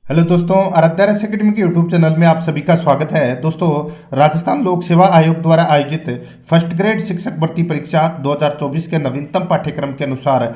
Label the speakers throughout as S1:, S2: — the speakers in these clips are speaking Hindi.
S1: हेलो दोस्तों, आराध्या रेस एकेडमी के यूट्यूब चैनल में आप सभी का स्वागत है। दोस्तों, राजस्थान लोक सेवा आयोग द्वारा आयोजित फर्स्ट ग्रेड शिक्षक भर्ती परीक्षा 2024 के नवीनतम पाठ्यक्रम के अनुसार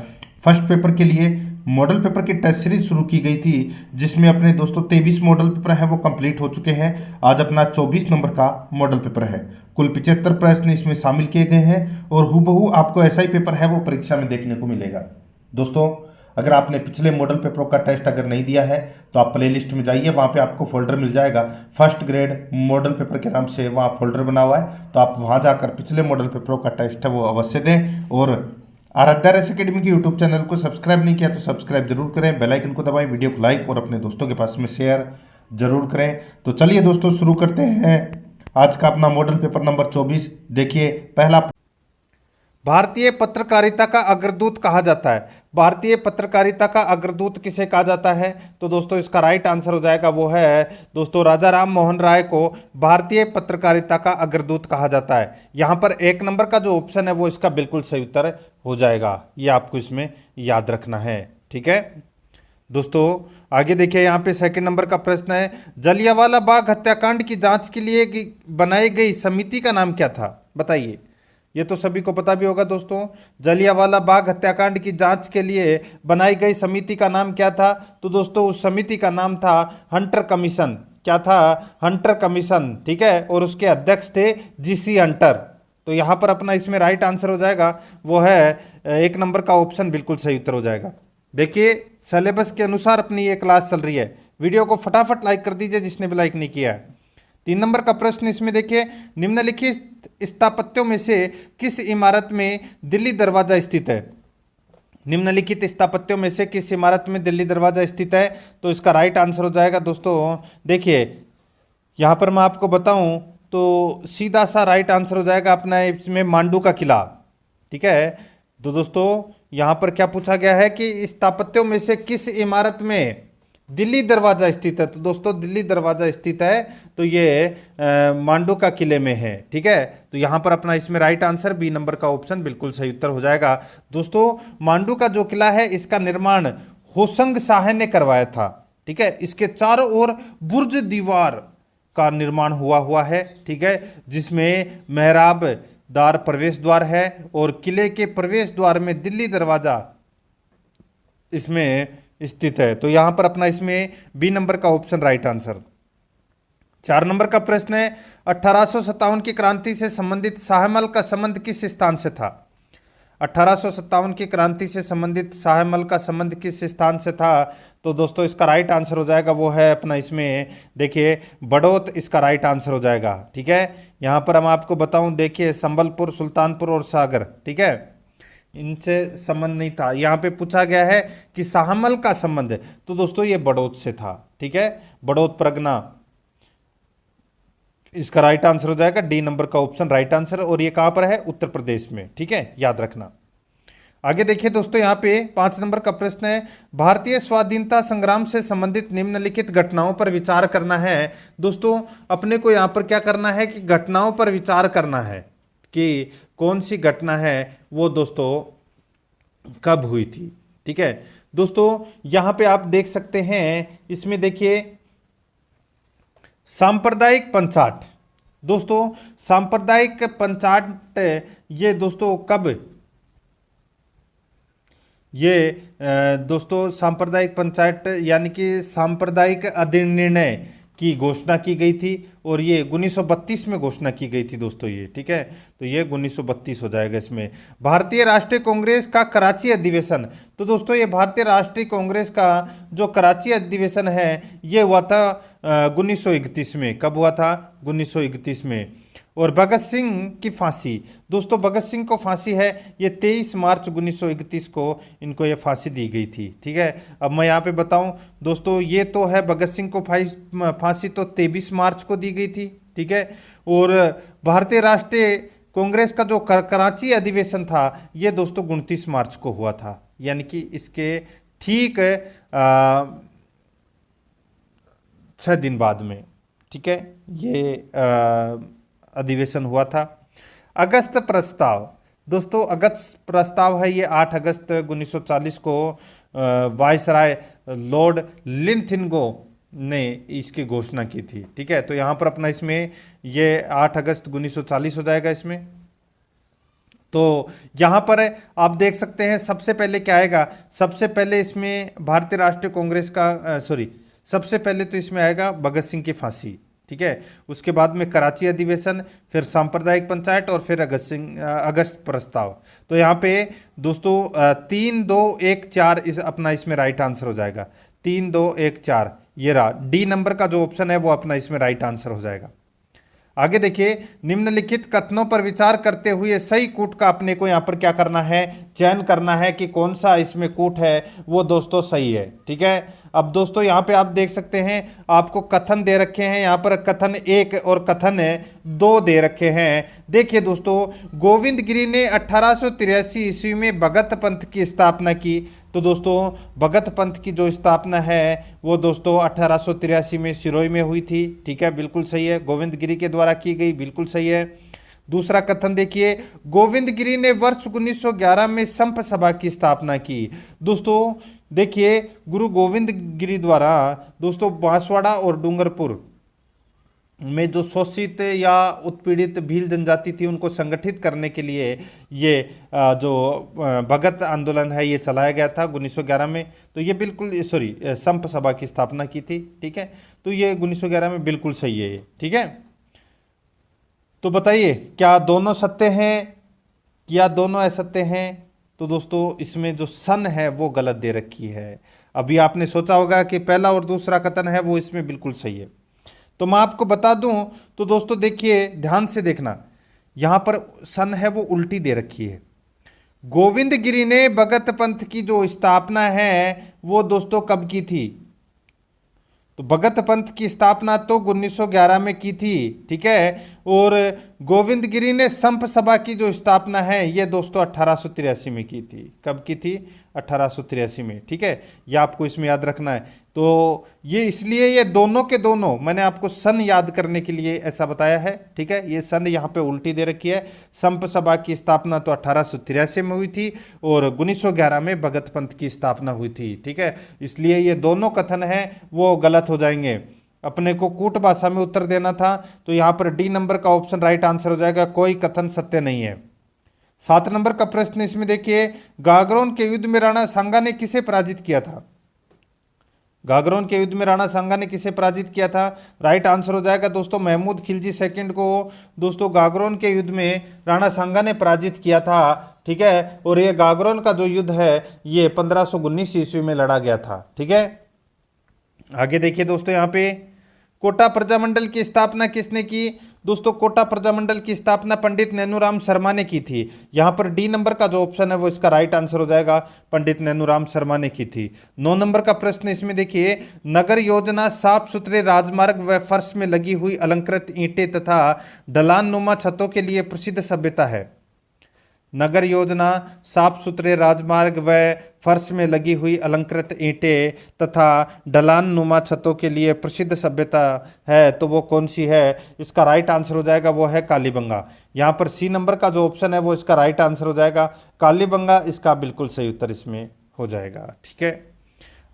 S1: फर्स्ट पेपर के लिए मॉडल पेपर की टेस्ट सीरीज शुरू की गई थी, जिसमें अपने दोस्तों 23 मॉडल पेपर हैं वो कंप्लीट हो चुके हैं। आज अपना 24 नंबर का मॉडल पेपर है। कुल 75 प्रश्न इसमें शामिल किए गए हैं और हूबहू आपको ऐसा ही पेपर है वो परीक्षा में देखने को मिलेगा। दोस्तों, अगर आपने पिछले मॉडल पेपरों का टेस्ट अगर नहीं दिया है तो आप प्ले लिस्ट में जाइए, वहाँ पे आपको फोल्डर मिल जाएगा फर्स्ट ग्रेड मॉडल पेपर के नाम से, वहाँ फोल्डर बना हुआ है। तो आप वहाँ जाकर पिछले मॉडल पेपरों का टेस्ट है वो अवश्य दें। और आराध्या रेस एकेडमी के यूट्यूब चैनल को सब्सक्राइब नहीं किया तो सब्सक्राइब जरूर करें, बेल आइकन को दबाएं, वीडियो को लाइक और अपने दोस्तों के पास में शेयर जरूर करें। तो चलिए दोस्तों, शुरू करते हैं आज का अपना मॉडल पेपर नंबर 24। देखिए पहला,
S2: भारतीय पत्रकारिता का अग्रदूत कहा जाता है। भारतीय पत्रकारिता का अग्रदूत किसे कहा जाता है? तो दोस्तों इसका राइट आंसर हो जाएगा वो है दोस्तों राजा राम मोहन राय को भारतीय पत्रकारिता का अग्रदूत कहा जाता है। यहाँ पर एक नंबर का जो ऑप्शन है वो इसका बिल्कुल सही उत्तर हो जाएगा। ये आपको इसमें याद रखना है, ठीक है दोस्तों। आगे देखिए, यहाँ पे सेकंड नंबर का प्रश्न है, जलियांवाला बाग हत्याकांड की जांच के लिए बनाई गई समिति का नाम क्या था? बताइए। ये तो सभी को पता भी होगा दोस्तों, जलियांवाला बाग हत्याकांड की जांच के लिए बनाई गई समिति का नाम क्या था? तो दोस्तों उस समिति का नाम था हंटर कमीशन। क्या था? हंटर कमीशन, ठीक है। और उसके अध्यक्ष थे जीसी हंटर। तो यहाँ पर अपना इसमें राइट आंसर हो जाएगा वो है एक नंबर का ऑप्शन बिल्कुल सही उत्तर हो जाएगा। देखिए सिलेबस के अनुसार अपनी ये क्लास चल रही है। वीडियो को फटाफट लाइक कर दीजिए जिसने भी लाइक नहीं किया है। 3 नंबर का प्रश्न इसमें देखिए, निम्नलिखित स्थापत्यों में से किस इमारत में दिल्ली दरवाजा स्थित है? निम्नलिखित स्थापत्यों में से किस इमारत में दिल्ली दरवाजा स्थित है? तो इसका राइट आंसर हो जाएगा दोस्तों, देखिए यहां पर मैं आपको बताऊं तो सीधा सा राइट आंसर हो जाएगा अपना इसमें मांडू का किला, ठीक है। तो दोस्तों यहां पर क्या पूछा गया है कि स्थापत्यों में से किस इमारत में दिल्ली दरवाजा स्थित है? तो दोस्तों दिल्ली दरवाजा स्थित है तो ये मांडू का किले में है, ठीक है। तो यहां पर अपना इसमें राइट आंसर बी नंबर का ऑप्शन बिल्कुल सही उत्तर हो जाएगा। दोस्तों मांडू का जो किला है इसका निर्माण होशंग शाह ने करवाया था, ठीक है। इसके चारों ओर बुर्ज दीवार का निर्माण हुआ है, ठीक है, जिसमें मेहराब दार प्रवेश द्वार है और किले के प्रवेश द्वार में दिल्ली दरवाजा इसमें स्थित है। तो यहां पर अपना इसमें बी नंबर का ऑप्शन राइट आंसर। 4 नंबर का प्रश्न है, 1857 की क्रांति से संबंधित शाहमल का संबंध किस स्थान से था? 1857 की क्रांति से संबंधित शाहमल का संबंध किस स्थान से था? तो दोस्तों इसका राइट आंसर हो जाएगा वो है अपना इसमें देखिए बड़ौत, इसका राइट आंसर हो जाएगा, ठीक है। यहां पर हम आपको बताऊं, देखिए संबलपुर, सुल्तानपुर और सागर, ठीक है, इनसे संबंध नहीं था। यहाँ पे पूछा गया है कि शाहमल का संबंध है, तो दोस्तों ये बड़ौत से था, ठीक है, बड़ौत परगना। इसका राइट आंसर हो जाएगा डी नंबर का ऑप्शन राइट आंसर। और ये कहां पर है? उत्तर प्रदेश में, ठीक है, याद रखना। आगे देखिए दोस्तों, यहाँ पे 5 नंबर का प्रश्न है, भारतीय स्वाधीनता संग्राम से संबंधित निम्नलिखित घटनाओं पर विचार करना है। दोस्तों अपने को यहाँ पर क्या करना है कि घटनाओं पर विचार करना है कि कौन सी घटना है वो दोस्तों कब हुई थी, ठीक है। दोस्तों यहां पे आप देख सकते हैं, इसमें देखिए सांप्रदायिक पंचाट। दोस्तों सांप्रदायिक पंचाट ये दोस्तों कब, ये दोस्तों सांप्रदायिक पंचायत यानी कि सांप्रदायिक अधिनिर्णय की घोषणा की गई थी और ये 1932 में घोषणा की गई थी दोस्तों ये, ठीक है। तो ये 1932 हो जाएगा इसमें। भारतीय राष्ट्रीय कांग्रेस का कराची अधिवेशन। तो दोस्तों ये भारतीय राष्ट्रीय कांग्रेस का जो कराची अधिवेशन है ये हुआ था 1931 में। कब हुआ था? 1931 में। और भगत सिंह की फांसी, दोस्तों भगत सिंह को फांसी है ये 23 मार्च 1931 को इनको ये फांसी दी गई थी, ठीक है। अब मैं यहाँ पे बताऊं दोस्तों, ये तो है भगत सिंह को फांसी तो 23 मार्च को दी गई थी, ठीक है। और भारतीय राष्ट्रीय कांग्रेस का जो कराची अधिवेशन था ये दोस्तों 29 मार्च को हुआ था, यानी कि इसके ठीक 6 दिन बाद में, ठीक है, ये अधिवेशन हुआ था। अगस्त प्रस्ताव, दोस्तों अगस्त प्रस्ताव है ये 8 अगस्त 1940 को वायसराय लॉर्ड लिंथिनगो ने इसकी घोषणा की थी। ठीक है, तो यहाँ पर अपना इसमें ये 8 अगस्त 1940 हो जाएगा इसमें। तो यहाँ पर आप देख सकते हैं सबसे पहले क्या आएगा, सबसे पहले इसमें भारतीय राष्ट्रीय कांग्रेस का सबसे पहले तो इसमें आएगा भगत सिंह की फांसी। ठीक है, उसके बाद में कराची अधिवेशन, फिर सांप्रदायिक पंचायत और फिर अगस्त प्रस्ताव। तो यहाँ पे दोस्तों 3, 2, 1, 4 इस अपना इसमें राइट आंसर हो जाएगा। 3, 2, 1, 4 ये रहा डी नंबर का जो ऑप्शन है वो अपना इसमें राइट आंसर हो जाएगा। आगे देखिए, निम्नलिखित कथनों पर विचार करते हुए सही कूट का अपने को यहाँ पर क्या करना है, चयन करना है कि कौन सा इसमें कूट है वो दोस्तों सही है। ठीक है, अब दोस्तों यहाँ पे आप देख सकते हैं आपको कथन दे रखे हैं, यहाँ पर कथन 1 और कथन 2 दे रखे हैं। देखिए दोस्तों, गोविंद गिरी ने 1883 ईस्वी में भगत पंथ की स्थापना की। तो दोस्तों भगत पंथ की जो स्थापना है वो दोस्तों 1883 में सिरोही में हुई थी। ठीक है, बिल्कुल सही है, गोविंद गिरी के द्वारा की गई, बिल्कुल सही है। दूसरा कथन देखिए, गोविंद गिरी ने वर्ष 1911 में संप सभा की स्थापना की। दोस्तों देखिए, गुरु गोविंद गिरी द्वारा दोस्तों बांसवाड़ा और डूंगरपुर में जो शोषित या उत्पीड़ित भील जनजाति थी उनको संगठित करने के लिए ये जो भगत आंदोलन है ये चलाया गया था 1911 में। तो ये बिल्कुल संप सभा की स्थापना की थी। ठीक है, तो ये 1911 में बिल्कुल सही है ये। ठीक है, तो बताइए क्या दोनों सत्य हैं या दोनों असत्य हैं। तो दोस्तों इसमें जो सन है वो गलत दे रखी है। अभी आपने सोचा होगा कि पहला और दूसरा कथन है वो इसमें बिल्कुल सही है। तो मैं आपको बता दूं तो दोस्तों देखिए ध्यान से देखना, यहां पर सन है वो उल्टी दे रखी है। गोविंद गिरी ने भगत पंथ की जो स्थापना है वो दोस्तों कब की थी, तो भगत पंथ की स्थापना तो 1911 में की थी। ठीक है, और गोविंद गिरी ने संप सभा की जो स्थापना है ये दोस्तों 1883 में की थी। कब की थी, 1883 में। ठीक है, ये आपको इसमें याद रखना है। तो ये इसलिए ये दोनों के दोनों मैंने आपको सन याद करने के लिए ऐसा बताया है। ठीक है, ये सन यहाँ पे उल्टी दे रखी है। संप सभा की स्थापना तो 1883 में हुई थी और 1911 में भगत पंथ की स्थापना हुई थी। ठीक है, इसलिए ये दोनों कथन हैं वो गलत हो जाएंगे। अपने को कूट भाषा में उत्तर देना था, तो यहाँ पर डी नंबर का ऑप्शन राइट आंसर हो जाएगा, कोई कथन सत्य नहीं है। 7 नंबर का प्रश्न इसमें देखिए, गागरोन के युद्ध में राणा सांगा ने किसे पराजित किया था। गागरोन के युद्ध में राणा सांगा ने किसे पराजित किया था, राइट आंसर हो जाएगा दोस्तों महमूद खिलजी सेकंड को। दोस्तों गागरोन के युद्ध में राणा सांगा ने पराजित किया था। ठीक है, और ये गागरोन का जो युद्ध है ये 1519 ईस्वी में लड़ा गया था। ठीक है, आगे देखिए दोस्तों, यहाँ पे कोटा प्रजामंडल की स्थापना किसने की। दोस्तों कोटा प्रजामंडल की स्थापना पंडित नैनूराम शर्मा ने की थी। यहाँ पर डी नंबर का जो ऑप्शन है वो इसका राइट आंसर हो जाएगा, पंडित नैनूराम शर्मा ने की थी। 9 नंबर का प्रश्न इसमें देखिए, नगर योजना साफ सुथरे राजमार्ग व फर्श में लगी हुई अलंकृत ईंटें तथा ढलान नुमा छतों के लिए प्रसिद्ध सभ्यता है। नगर योजना साफ सुथरे राजमार्ग व फर्श में लगी हुई अलंकृत ईंटें तथा ढलान नुमा छतों के लिए प्रसिद्ध सभ्यता है, तो वो कौन सी है। इसका राइट आंसर हो जाएगा वो है कालीबंगा। यहाँ पर सी नंबर का जो ऑप्शन है वो इसका राइट आंसर हो जाएगा कालीबंगा, इसका बिल्कुल सही उत्तर इसमें हो जाएगा। ठीक है,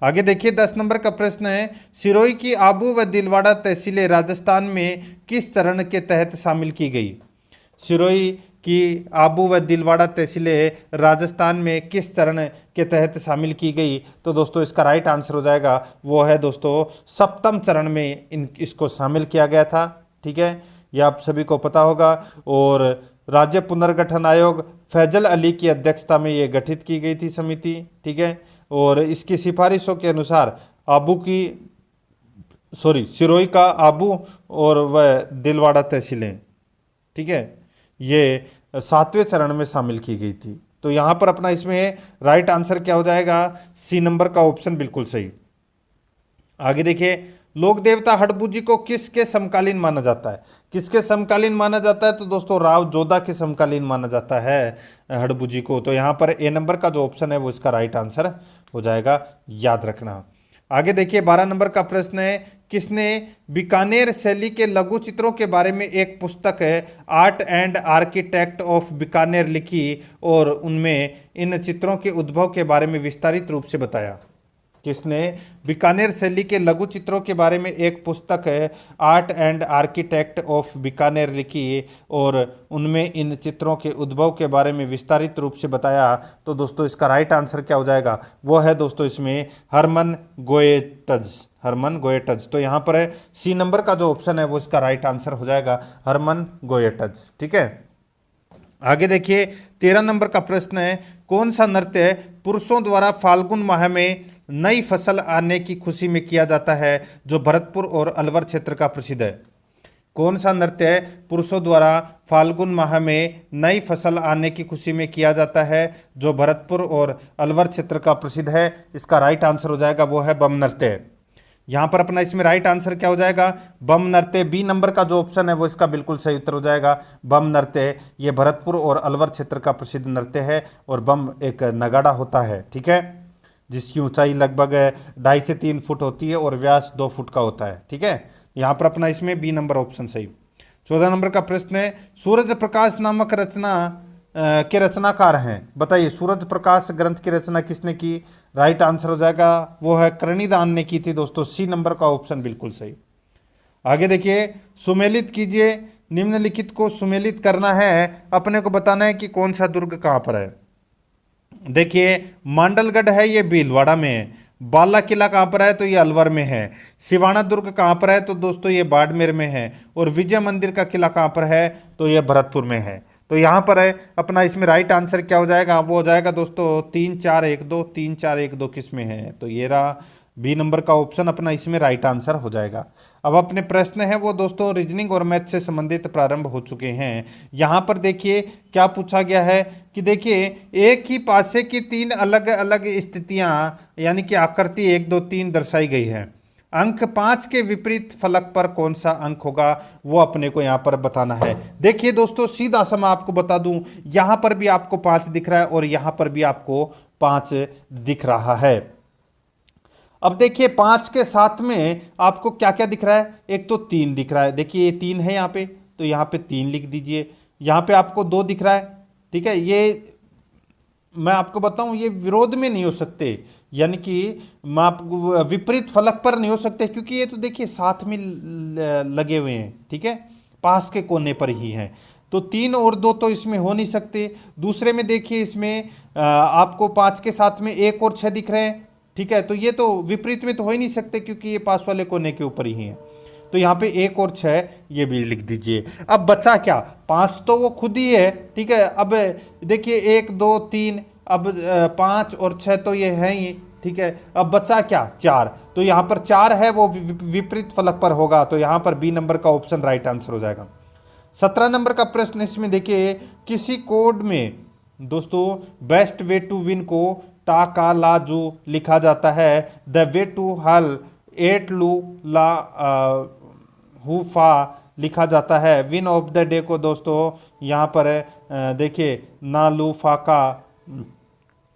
S2: आगे देखिए 10 नंबर का प्रश्न है, सिरोही की आबू व दिलवाड़ा तहसीलें राजस्थान में किस चरण के तहत शामिल की गई। सिरोही कि आबू व दिलवाड़ा तहसीलें राजस्थान में किस चरण के तहत शामिल की गई। तो दोस्तों इसका राइट आंसर हो जाएगा वो है दोस्तों 7वें चरण में इसको शामिल किया गया था। ठीक है, ये आप सभी को पता होगा। और राज्य पुनर्गठन आयोग फैजल अली की अध्यक्षता में ये गठित की गई थी समिति। ठीक है, और इसकी सिफारिशों के अनुसार सिरोही का आबू और वह दिलवाड़ा तहसीलें, ठीक है, ये 7वें चरण में शामिल की गई थी। तो यहां पर अपना इसमें राइट आंसर क्या हो जाएगा, सी नंबर का ऑप्शन बिल्कुल सही। आगे देखिए, लोक देवता हडबू जी को किसके समकालीन माना जाता है। किसके समकालीन माना जाता है, तो दोस्तों राव जोधा के समकालीन माना जाता है हडबू जी को। तो यहां पर ए नंबर का जो ऑप्शन है वो इसका राइट आंसर हो जाएगा, याद रखना। आगे देखिए 12 नंबर का प्रश्न है, किसने बीकानेर शैली के लघु चित्रों के बारे में एक पुस्तक है art and architect of Bikaner लिखी और उनमें इन चित्रों के उद्भव के बारे में विस्तारित रूप से बताया। किसने? बीकानेर शैली के लघु चित्रों के बारे में एक पुस्तक है art and architect of Bikaner लिखी और उनमें इन चित्रों के उद्भव के बारे में विस्तारित रूप से बताया। तो दोस्तों इसका राइट आंसर क्या हो जाएगा? वो है दोस्तों इसमें हरमन गोएटज, हरमन गोएटज। तो यहाँ पर है सी नंबर का जो ऑप्शन है वो इसका राइट आंसर हो जाएगा हरमन गोएटज। ठीक है, आगे देखिए 13 नंबर का प्रश्न है, कौन सा नृत्य पुरुषों द्वारा फाल्गुन माह में नई फसल आने की खुशी में किया जाता है जो भरतपुर और अलवर क्षेत्र का प्रसिद्ध है? कौन सा नृत्य पुरुषों द्वारा फाल्गुन माह में नई फसल आने की खुशी में किया जाता है जो भरतपुर और अलवर क्षेत्र का प्रसिद्ध है? इसका राइट आंसर हो जाएगा वो है बम नृत्य। यहाँ पर अपना इसमें राइट आंसर क्या हो जाएगा? बम नृत्य। बी नंबर का जो ऑप्शन है वो इसका बिल्कुल सही उत्तर हो जाएगा, बम नृत्य। ये भरतपुर और अलवर क्षेत्र का प्रसिद्ध नृत्य है और बम एक नगाड़ा होता है, ठीक है, जिसकी ऊंचाई लगभग 2.5 से 3 फुट होती है और व्यास 2 फुट का होता है। ठीक है, यहाँ पर अपना इसमें बी नंबर ऑप्शन सही। 14 नंबर का प्रश्न है, सूरज प्रकाश नामक रचना के रचनाकार हैं, बताइए सूरज प्रकाश ग्रंथ की रचना किसने की? राइट आंसर हो जाएगा वो है करणीदान ने की थी दोस्तों, सी नंबर का ऑप्शन बिल्कुल सही। आगे देखिए, सुमेलित कीजिए, निम्नलिखित को सुमेलित करना है, अपने को बताना है कि कौन सा दुर्ग कहाँ पर है। देखिए मांडलगढ़ है ये भीलवाड़ा में है, बाला किला कहाँ पर है? तो ये अलवर में है। सिवाना दुर्ग कहाँ पर है? तो दोस्तों ये बाड़मेर में है। और विजय मंदिर का किला कहाँ पर है? तो ये भरतपुर में है। तो यहाँ पर है अपना इसमें राइट आंसर क्या हो जाएगा? वो हो जाएगा दोस्तों 3 4 1 2, 3 4 1 2 किस में है? तो ये रहा बी नंबर का ऑप्शन अपना इसमें राइट आंसर हो जाएगा। अब अपने प्रश्न है वो दोस्तों रीजनिंग और मैथ से संबंधित प्रारंभ हो चुके हैं। यहाँ पर देखिए क्या पूछा गया है कि देखिए एक ही पासे की 3 अलग अलग स्थितियां यानी कि आकृति 1 2 3 दर्शाई गई है। अंक 5 के विपरीत फलक पर कौन सा अंक होगा वो अपने को यहाँ पर बताना है। देखिए दोस्तों सीधा सा मैं आपको बता दूं, यहाँ पर भी आपको 5 दिख रहा है और यहाँ पर भी आपको 5 दिख रहा है। अब देखिए 5 के साथ में आपको क्या क्या दिख रहा है? एक तो 3 दिख रहा है, देखिए ये 3 है यहाँ पे, तो यहाँ पे 3 लिख दीजिए। यहाँ पे आपको 2 दिख रहा है, ठीक है, ये मैं आपको बताऊं ये विरोध में नहीं हो सकते, यानी कि मैं आपको विपरीत फलक पर नहीं हो सकते, क्योंकि ये तो देखिए साथ में लगे हुए हैं, ठीक है, पास के कोने पर ही हैं। तो 3 और 2 तो इसमें हो नहीं सकते। दूसरे में देखिए इसमें आपको 5 के साथ में 1 और 6 दिख रहे हैं, ठीक है, तो ये तो विपरीत में तो हो ही नहीं सकते क्योंकि ये पास वाले कोने के ऊपर ही है। तो यहाँ पे 1 और 6 ये भी लिख दीजिए। अब बचा क्या? 5 तो वो खुद ही है, ठीक है। अब देखिए 1 2 3, अब 5 और 6 तो ये है ही, ठीक है। अब बचा क्या? 4। तो यहाँ पर 4 है वो विपरीत फलक पर होगा, तो यहाँ पर बी नंबर का ऑप्शन राइट आंसर हो जाएगा। 17 नंबर का प्रश्न इसमें देखिए, किसी कोड में दोस्तों बेस्ट वे टू विन को टा का ला जू लिखा जाता है, द वे टू हल 8 लू ला हु फा लिखा जाता है, विन ऑफ द डे को दोस्तों यहाँ पर देखिए ना लू फा का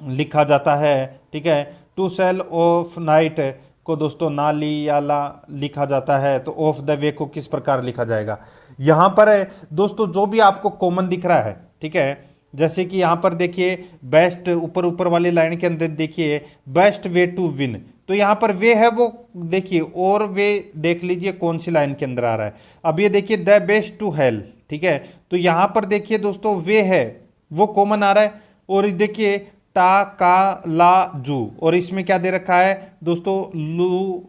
S2: लिखा जाता है, ठीक है। टू सेल ऑफ नाइट को दोस्तों ना ली या ला लिखा जाता है, तो ऑफ द वे को किस प्रकार लिखा जाएगा? यहाँ पर दोस्तों जो भी आपको कॉमन दिख रहा है, ठीक है, जैसे कि यहाँ पर देखिए बेस्ट ऊपर वाली लाइन के अंदर देखिए बेस्ट वे टू विन, तो यहाँ पर वे है वो देखिए, और वे देख लीजिए कौन सी लाइन के अंदर आ रहा है। अब ये देखिए द बेस्ट टू हेल, ठीक है, तो यहाँ पर देखिए दोस्तों वे है वो कॉमन आ रहा है, और देखिए टा का ला जू, और इसमें क्या दे रखा है दोस्तों लू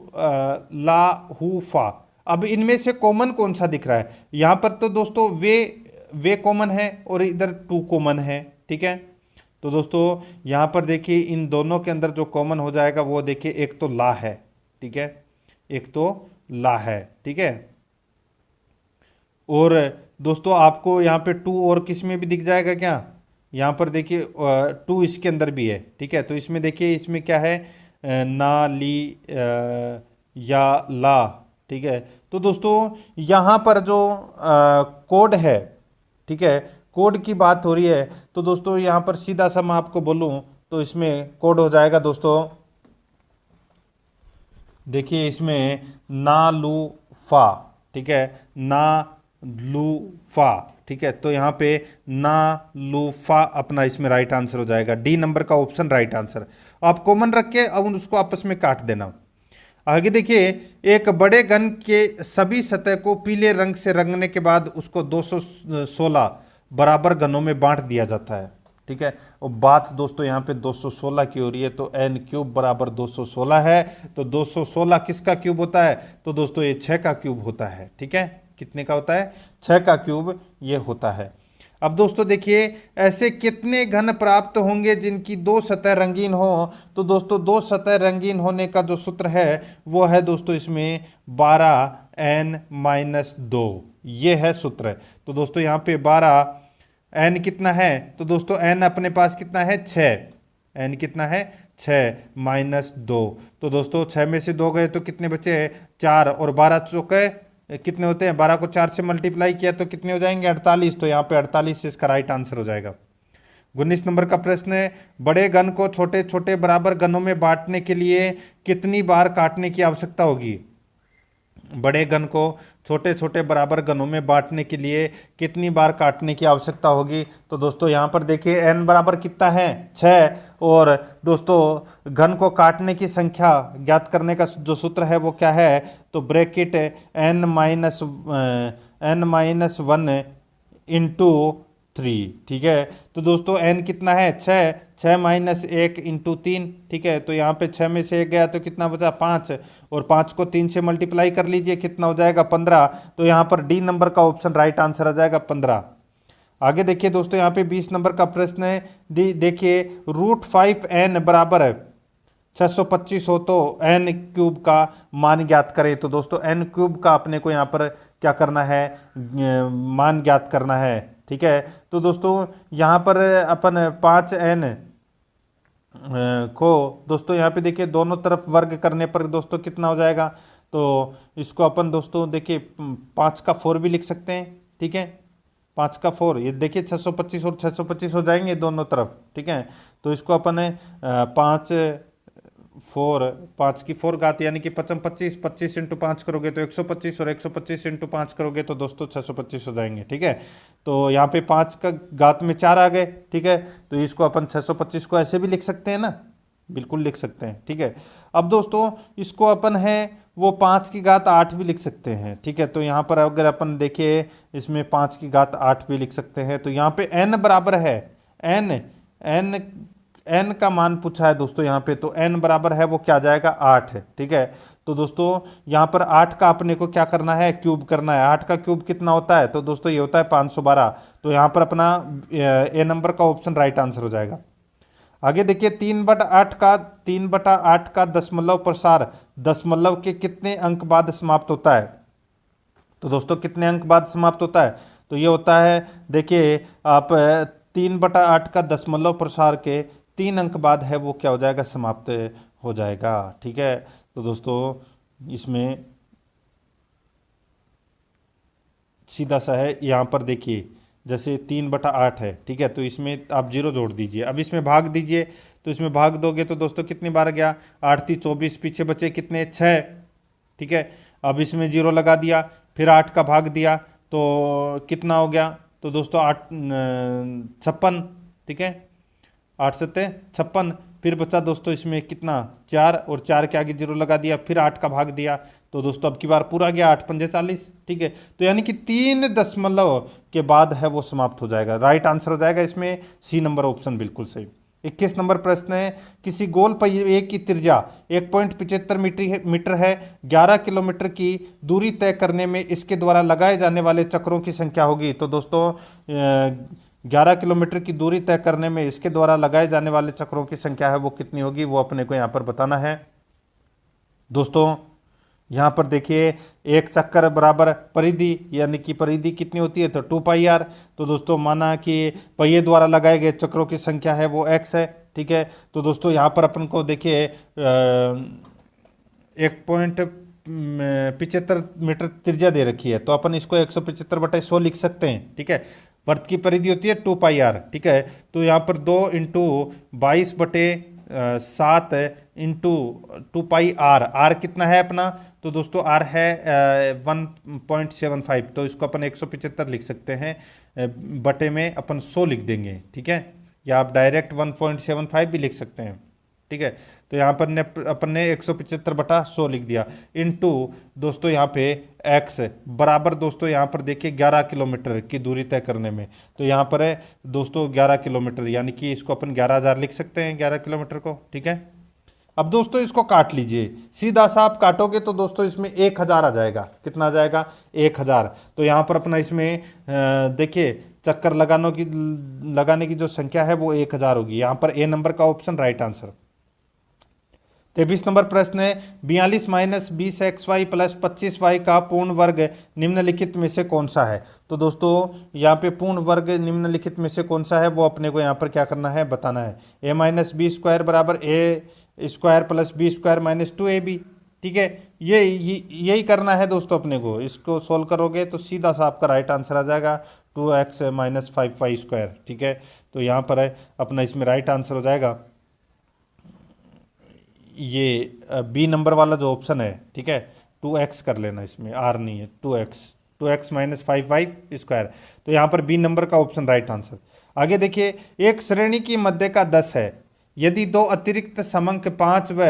S2: ला हु फा। अब इनमें से कॉमन कौन सा दिख रहा है? यहाँ पर तो दोस्तों वे कॉमन है और इधर टू कॉमन है, ठीक है। तो दोस्तों यहाँ पर देखिए इन दोनों के अंदर जो कॉमन हो जाएगा वो देखिए एक तो ला है, ठीक है, एक तो ला है, ठीक है। और दोस्तों आपको यहाँ पे टू और किस में भी दिख जाएगा क्या? यहाँ पर देखिए टू इसके अंदर भी है, ठीक है। तो इसमें देखिए इसमें क्या है ना ली या ला, ठीक है। तो दोस्तों यहाँ पर जो कोड है, ठीक है, कोड की बात हो रही है, तो दोस्तों यहाँ पर सीधा सा मैं आपको बोलूँ तो इसमें कोड हो जाएगा दोस्तों, देखिए इसमें ना लू फा, ठीक है, ना लूफा, ठीक है। तो यहाँ पे ना लूफा अपना इसमें राइट आंसर हो जाएगा, डी नंबर का ऑप्शन राइट आंसर। आप कॉमन रख के अब उसको आपस में काट देना। आगे देखिए, एक बड़े घन के सभी सतह को पीले रंग से रंगने के बाद उसको 216 बराबर घनों में बांट दिया जाता है, ठीक है। और बात दोस्तों यहाँ पे 216 की हो रही है, तो n क्यूब बराबर 216 है। तो 216 किसका क्यूब होता है? तो दोस्तों ये 6 का क्यूब होता है, ठीक है। कितने का होता है? 6 का क्यूब ये होता है। अब दोस्तों देखिए, ऐसे कितने घन प्राप्त होंगे जिनकी दो सतह रंगीन हो? तो दोस्तों दो सतह रंगीन होने का जो सूत्र है वो है दोस्तों इसमें 12n-2, ये है सूत्र। तो दोस्तों यहाँ पे 12 n कितना है? तो दोस्तों n अपने पास कितना है? 6। n कितना है? 6 - 2। तो दोस्तों 6 में से 2 गए तो कितने बचे? 4। और 12 चौके कितने होते हैं? 12 को 4 से मल्टीप्लाई किया तो कितने हो जाएंगे? 48। तो यहाँ पे 48 इसका राइट आंसर हो जाएगा। 19 नंबर का प्रश्न है, बड़े घन को छोटे छोटे बराबर घनों में बांटने के लिए कितनी बार काटने की आवश्यकता होगी? बड़े घन को छोटे छोटे बराबर घनों में बांटने के लिए कितनी बार काटने की आवश्यकता होगी? तो दोस्तों यहाँ पर देखिए n बराबर कितना है? 6। और दोस्तों घन को काटने की संख्या ज्ञात करने का जो सूत्र है वो क्या है? तो ब्रैकेट n-1 इंटू 3, ठीक है। तो दोस्तों n कितना है? 6। 6 - 1 इंटू 3, ठीक है। तो यहाँ पे 6 में से 1 गया तो कितना बचा? 5। और 5 को 3 से मल्टीप्लाई कर लीजिए, कितना हो जाएगा? 15। तो यहाँ पर डी नंबर का ऑप्शन राइट आंसर आ जाएगा, 15। आगे देखिए दोस्तों, यहाँ पे 20 नंबर का प्रश्न है। देखिए, √5n बराबर है 625 हो तो n क्यूब का मान ज्ञात करें। तो दोस्तों n क्यूब का अपने को यहाँ पर क्या करना है? मान ज्ञात करना है, ठीक है। तो दोस्तों यहाँ पर अपन 5n को दोस्तों यहाँ पे देखिए दोनों तरफ वर्ग करने पर दोस्तों कितना हो जाएगा? तो इसको अपन दोस्तों देखिए 5 का 4 भी लिख सकते हैं, ठीक है। 5 का 4, ये देखिए 625 और 625 हो जाएंगे दोनों तरफ, ठीक है। तो इसको अपन 5 की 4 घात यानी कि 25 25 इंटू 5 करोगे तो 125 और 125 इंटू 5 करोगे तो दोस्तों 625 हो जाएंगे, ठीक है। तो यहाँ पे 5 का घात में 4 आ गए, ठीक है। तो इसको अपन 625 को ऐसे भी लिख सकते हैं ना, बिल्कुल लिख सकते हैं, ठीक है। अब दोस्तों इसको अपन है वो 5 की घात 8 भी लिख सकते हैं, ठीक है। तो यहाँ पर अगर अपन देखिए इसमें 5 की घात 8 भी लिख सकते हैं। तो यहाँ पे n बराबर है n का मान पूछा है दोस्तों यहाँ पे, तो n बराबर है वो क्या आ जाएगा? 8, ठीक है। तो दोस्तों यहाँ पर 8 का अपने को क्या करना है? क्यूब करना है। 8 का क्यूब कितना होता है? तो दोस्तों ये होता है 512। तो यहाँ पर अपना ए नंबर का ऑप्शन राइट आंसर हो जाएगा। आगे देखिए, 3/8 का दशमलव प्रसार दशमलव के कितने अंक बाद समाप्त होता है? तो दोस्तों कितने अंक बाद समाप्त होता है? तो ये होता है, देखिए आप 3/8 का दशमलव प्रसार के 3 अंक बाद है वो क्या हो जाएगा? समाप्त हो जाएगा, ठीक है। तो दोस्तों इसमें सीधा सा है, यहाँ पर देखिए जैसे 3/8 है, ठीक है। तो इसमें आप 0 जोड़ दीजिए, अब इसमें भाग दीजिए। तो इसमें भाग दोगे तो दोस्तों कितनी बार गया? 8 × 24, पीछे बचे कितने? 6, ठीक है। अब इसमें 0 लगा दिया, फिर 8 का भाग दिया तो कितना हो गया? तो दोस्तों 8 56, ठीक है। 8 × 7 = 56। फिर बचा दोस्तों इसमें कितना? 4, और 4 के आगे 0 लगा दिया, फिर 8 का भाग दिया तो दोस्तों अब की बार पूरा गया, 8 × 5 = 40, ठीक है। तो यानी कि 3 दशमलव के बाद है वो समाप्त हो जाएगा। राइट आंसर हो जाएगा इसमें सी नंबर ऑप्शन, बिल्कुल सही। 21 नंबर प्रश्न है, किसी गोल पहिए की त्रिज्या 1.75 मीटर है, 11 किलोमीटर की दूरी तय करने में इसके द्वारा लगाए जाने वाले चक्रों की संख्या होगी। तो दोस्तों 11 किलोमीटर की दूरी तय करने में इसके द्वारा लगाए जाने वाले चक्रों की संख्या है वो कितनी होगी, वो अपने को यहाँ पर बताना है। दोस्तों यहाँ पर देखिए, एक चक्कर बराबर परिधि, यानी कि परिधि कितनी होती है? तो 2πr। तो दोस्तों माना कि पहिए द्वारा लगाए गए चक्रों की संख्या है वो x है, ठीक है। तो दोस्तों यहाँ पर अपन को देखिए 1.75 मीटर त्रिज्या दे रखी है, तो अपन इसको 175/100 लिख सकते हैं, ठीक है। वृत्त की परिधि होती है 2πr, ठीक है। तो यहाँ पर 2 × 22/7 × 2πr, r कितना है अपना? तो तो दोस्तों आर है 1.75, तो इसको अपन 175 लिख सकते हैं, बटे में अपन 100 लिख देंगे, ठीक है, या आप डायरेक्ट 1.75 भी लिख सकते हैं, ठीक है। तो यहाँ पर अपन ने 175 बटा 100 लिख दिया, इनटू दोस्तों यहाँ पे x बराबर दोस्तों यहाँ पर देखिए 11 किलोमीटर की दूरी तय करने में, तो यहाँ पर है दोस्तों 11 किलोमीटर, यानी कि इसको अपन 11,000 लिख सकते हैं 11 किलोमीटर को, ठीक है। अब दोस्तों इसको काट लीजिए, सीधा सा आप काटोगे तो दोस्तों इसमें 1,000 आ जाएगा, कितना आ जाएगा 1,000। तो यहाँ पर अपना इसमें देखिए चक्कर लगाने की जो संख्या है वो 1,000 होगी, यहाँ पर ए नंबर का ऑप्शन राइट आंसर। 23 नंबर प्रश्न है 42 माइनस 20xy प्लस 25y का पूर्ण वर्ग निम्नलिखित में से कौन सा है। तो दोस्तों यहाँ पे पूर्ण वर्ग निम्नलिखित में से कौन सा है वो अपने को यहाँ पर क्या करना है, बताना है। a माइनस बी स्क्वायर बराबर a square plus B square minus 2ab, ठीक है, यही करना है दोस्तों अपने को। इसको सोल्व करोगे तो सीधा सा आपका राइट आंसर आ जाएगा 2x माइनस 5y स्क्वायर, ठीक है। तो यहाँ पर है अपना इसमें राइट आंसर हो जाएगा ये बी नंबर वाला जो ऑप्शन है, ठीक है, 2x कर लेना, इसमें आर नहीं है, 2x माइनस 5y स्क्वायर, तो यहाँ पर बी नंबर का ऑप्शन राइट आंसर। आगे देखिए, एक श्रेणी की मध्य का 10 है, यदि दो अतिरिक्त समंक 5 व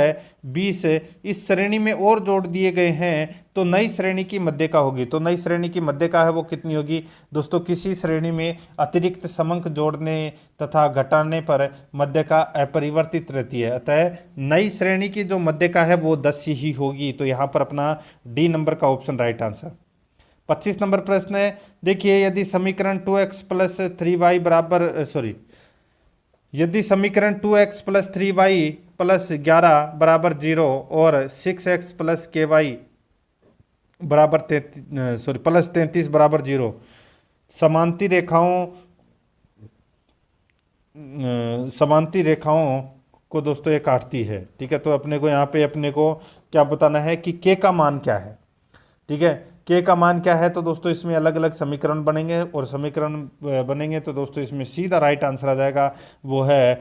S2: 20 इस श्रेणी में और जोड़ दिए गए हैं तो नई श्रेणी की मध्य का होगी। तो नई श्रेणी की मध्य का है वो कितनी होगी दोस्तों, किसी श्रेणी में अतिरिक्त समंक जोड़ने तथा घटाने पर मध्य का अपरिवर्तित रहती है, अतः नई श्रेणी की जो मध्य का है वो 10 ही होगी। तो यहाँ पर अपना डी नंबर का ऑप्शन राइट आंसर। 25 नंबर प्रश्न है, देखिए यदि समीकरण 2x प्लस 3y बराबर यदि समीकरण 2x प्लस 3y प्लस 11 बराबर 0 और 6x प्लस ky बराबर प्लस 33 बराबर 0 समांती रेखाओं को दोस्तों ये काटती है, ठीक है। तो अपने को यहाँ पे अपने को क्या बताना है कि k का मान क्या है, ठीक है, k का मान क्या है। तो दोस्तों इसमें अलग अलग समीकरण बनेंगे और समीकरण बनेंगे तो दोस्तों इसमें सीधा राइट आंसर आ जाएगा, वो है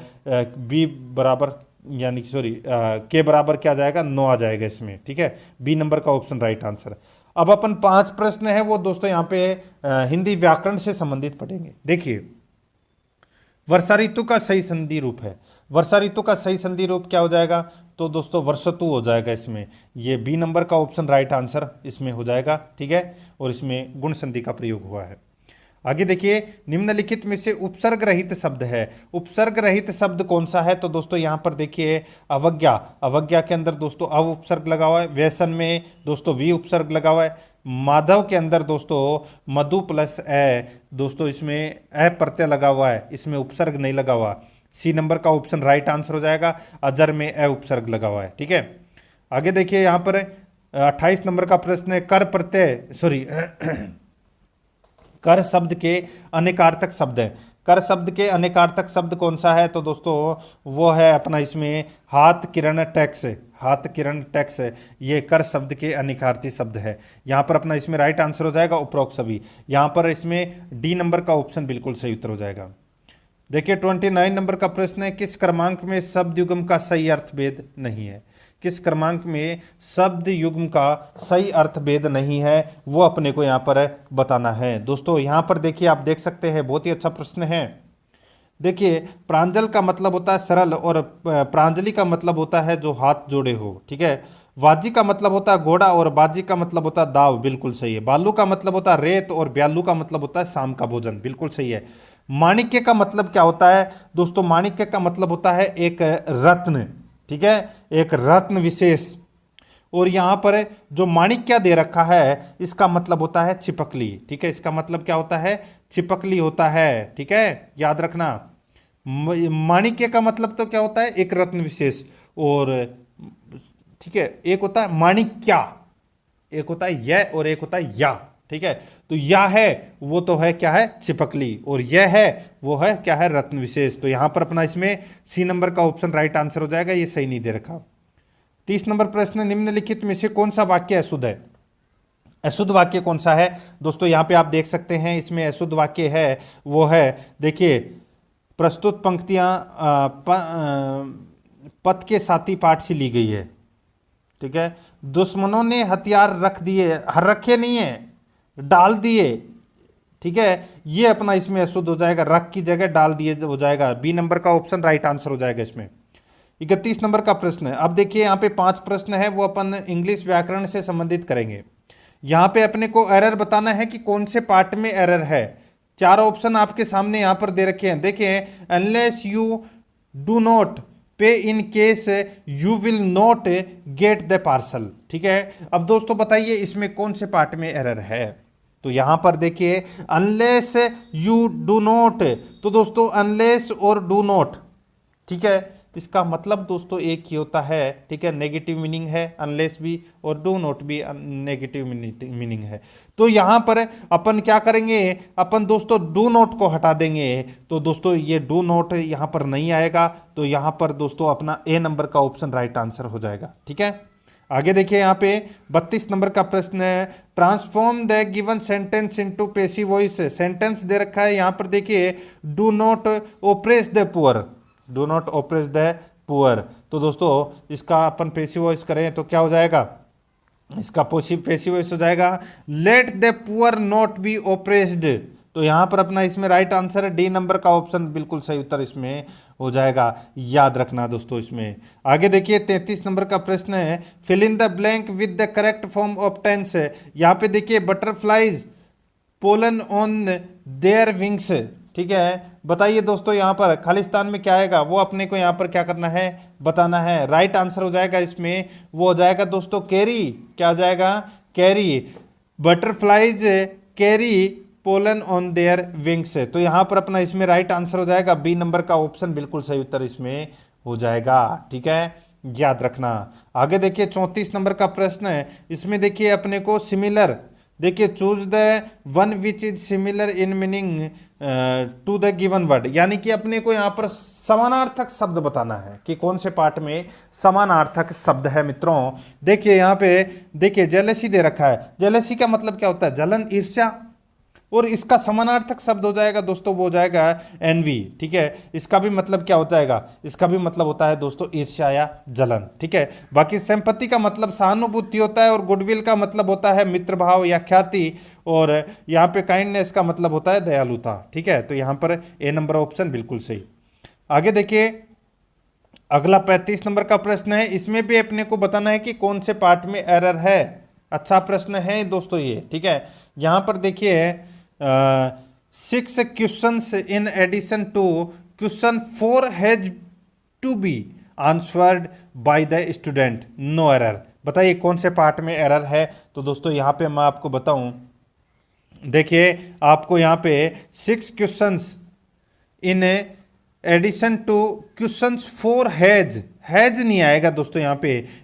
S2: b बराबर यानी कि k बराबर क्या आ जाएगा 9 आ जाएगा इसमें, ठीक है, बी नंबर का ऑप्शन राइट आंसर। अब अपन 5 प्रश्न है वो दोस्तों यहाँ पे हिंदी व्याकरण से संबंधित पढ़ेंगे। देखिए, वर्षा ऋतु का सही संधि रूप है, वर्षा ऋतु का सही संधि रूप क्या हो जाएगा, तो दोस्तों वर्षतु हो जाएगा इसमें, ये बी नंबर का ऑप्शन राइट आंसर इसमें हो जाएगा, ठीक है, और इसमें गुण संधि का प्रयोग हुआ है। आगे देखिए, निम्नलिखित में से उपसर्ग रहित शब्द है, उपसर्ग रहित शब्द कौन सा है। तो दोस्तों यहाँ पर देखिए अवज्ञा, अवज्ञा के अंदर दोस्तों अव उपसर्ग लगा हुआ है, व्यसन में दोस्तों वी उपसर्ग लगा हुआ है, माधव के अंदर दोस्तों मधु प्लस ए दोस्तों इसमें ए प्रत्यय लगा हुआ है, इसमें उपसर्ग नहीं लगा हुआ, सी नंबर का ऑप्शन राइट आंसर हो जाएगा, अजर में ए उपसर्ग लगा हुआ है, ठीक है। आगे देखिए यहाँ पर 28 नंबर का प्रश्न है, कर प्रत्यय कर शब्द के अनेकार्थक शब्द है, कर शब्द के अनेकार्थक शब्द कौन सा है। तो दोस्तों वो है अपना इसमें हाथ किरण टैक्स, हाथ किरण टैक्स, ये कर शब्द के अनेकार्थी शब्द है। यहाँ पर अपना इसमें राइट आंसर हो जाएगा उपरोक्त सभी, यहाँ पर इसमें डी नंबर का ऑप्शन बिल्कुल सही उत्तर हो जाएगा। देखिए 29 नंबर का प्रश्न है, किस क्रमांक में शब्द युग्म का सही अर्थ भेद नहीं है, किस क्रमांक में शब्द युग्म का सही अर्थ भेद नहीं है वो अपने को यहाँ पर बताना है। दोस्तों यहाँ पर देखिए आप देख सकते हैं, बहुत ही अच्छा प्रश्न है। देखिए प्रांजल का मतलब होता है सरल और प्रांजलि का मतलब होता है जो हाथ जोड़े हो, ठीक है। वाजी का मतलब होता है घोड़ा और बाजी का मतलब होता है दाव, बिल्कुल सही है। बालू का मतलब होता है रेत और ब्यालू का मतलब होता है शाम का भोजन, बिल्कुल सही है। माणिक्य का मतलब क्या होता है दोस्तों, माणिक्य का मतलब होता है एक रत्न, ठीक है, एक रत्न विशेष। और यहाँ पर जो माणिक्य दे रखा है इसका मतलब होता है छिपकली, ठीक है, इसका मतलब क्या होता है, छिपकली होता है, ठीक है, याद रखना। माणिक्य का मतलब तो क्या होता है, एक रत्न विशेष, और ठीक है, एक होता है माणिक्या, एक होता है यह और एक होता है या, ठीक है। तो या है वो तो है क्या है, छिपकली, और यह है वो है क्या है, रत्न विशेष। तो यहां पर अपना इसमें सी नंबर का ऑप्शन राइट आंसर हो जाएगा, ये सही नहीं दे रखा। 30 नंबर प्रश्न, निम्नलिखित में से कौन सा वाक्य अशुद्ध है, अशुद्ध वाक्य कौन सा है। दोस्तों यहां पे आप देख सकते हैं इसमें अशुद्ध वाक्य है वो है, देखिए प्रस्तुत पंक्तियां पद के साथी पाठ से ली गई है, ठीक है। दुश्मनों ने हथियार रख दिए, रखे नहीं है, डाल दिए, ठीक है, ये अपना इसमें अशुद्ध हो जाएगा, रख की जगह डाल दिए हो जाएगा। बी नंबर का ऑप्शन राइट आंसर हो जाएगा इसमें। 31 नंबर का प्रश्न है। अब देखिए यहाँ पे 5 प्रश्न है, वो अपन इंग्लिश व्याकरण से संबंधित करेंगे। यहाँ पे अपने को एरर बताना है कि कौन से पार्ट में एरर है। 4 ऑप्शन आपके सामने यहाँ पर दे रखे हैं, देखिए, अनलेस यू डू नॉट पे in case you will not get the parcel, ठीक है। अब दोस्तों बताइए इसमें कौन से पार्ट में एरर है। तो यहां पर देखिए अनलेस यू डू नॉट, तो दोस्तों अनलेस और डू नॉट, ठीक है, इसका मतलब दोस्तों एक ही होता है, ठीक है, नेगेटिव मीनिंग है अनलेस भी, और डू नॉट भी नेगेटिव मीनिंग है। तो यहां पर अपन क्या करेंगे, अपन दोस्तों डू नॉट को हटा देंगे, तो दोस्तों ये डू नॉट यहां पर नहीं आएगा, तो यहां पर दोस्तों अपना ए नंबर का ऑप्शन राइट आंसर हो जाएगा, ठीक है। आगे देखिए यहाँ पे 32 नंबर का प्रश्न है, transform the given sentence into passive voice. Sentence दे रखा है यहाँ पर देखिए, do not oppress the poor, do not oppress the poor. तो दोस्तों इसका अपन पैसिव वॉइस करें तो क्या हो जाएगा, इसका पैसिव वॉइस हो जाएगा, let the poor not be oppressed. तो यहां पर अपना इसमें राइट आंसर है डी नंबर का ऑप्शन, बिल्कुल सही उत्तर इसमें हो जाएगा, याद रखना दोस्तों इसमें। आगे देखिए 33 नंबर का प्रश्न है, fill in the blank with the correct form of tense. यहाँ पे देखिए butterflies pollen on their wings, ठीक है। बताइए दोस्तों यहाँ पर खालिस्तान में क्या आएगा, वो अपने को यहाँ पर क्या करना है, बताना है। राइट आंसर हो जाएगा इसमें, वो हो जाएगा दोस्तों कैरी, क्या हो जाएगा, carry. Butterflies carry pollen on their wings, तो यहां पर अपना इसमें राइट आंसर हो जाएगा बी नंबर का ऑप्शन, बिल्कुल सही उत्तर इसमें हो जाएगा, ठीक है, याद रखना। आगे देखिए 34 नंबर का प्रश्न है, इसमें देखिए अपने को सिमिलर, देखिए choose the one which is similar in meaning to the given word, यानी कि अपने को यहाँ पर समानार्थक शब्द बताना है कि कौन से पार्ट में समानार्थक शब्द है। मित्रों देखिए यहाँ पे देखिए जेलसी दे रखा है, जेलसी का मतलब क्या होता है, जलन, ईर्ष्या, और इसका समानार्थक शब्द हो जाएगा दोस्तों, वो हो जाएगा एनवी, ठीक है। इसका भी मतलब क्या हो जाएगा, इसका भी मतलब होता है दोस्तों ईर्ष्या या जलन, ठीक है। बाकी सिंपैथी का मतलब सहानुभूति होता है, और गुडविल का मतलब होता है मित्र भाव या ख्याति, और यहाँ पे काइंडनेस का मतलब होता है दयालुता, ठीक है। तो यहाँ पर ए नंबर ऑप्शन बिल्कुल सही। आगे देखिए अगला 35 नंबर का प्रश्न है, इसमें भी अपने को बताना है कि कौन से पार्ट में एरर है। अच्छा प्रश्न है दोस्तों ये, ठीक है। यहाँ पर देखिए 6 questions in addition to question 4 has to be answered by the student, no error. बताइए कौन से पार्ट में एरर है। तो दोस्तों यहाँ पे मैं आपको बताऊं, देखिए आपको यहाँ पे 6 questions in addition to questions 4 has नहीं आएगा दोस्तों,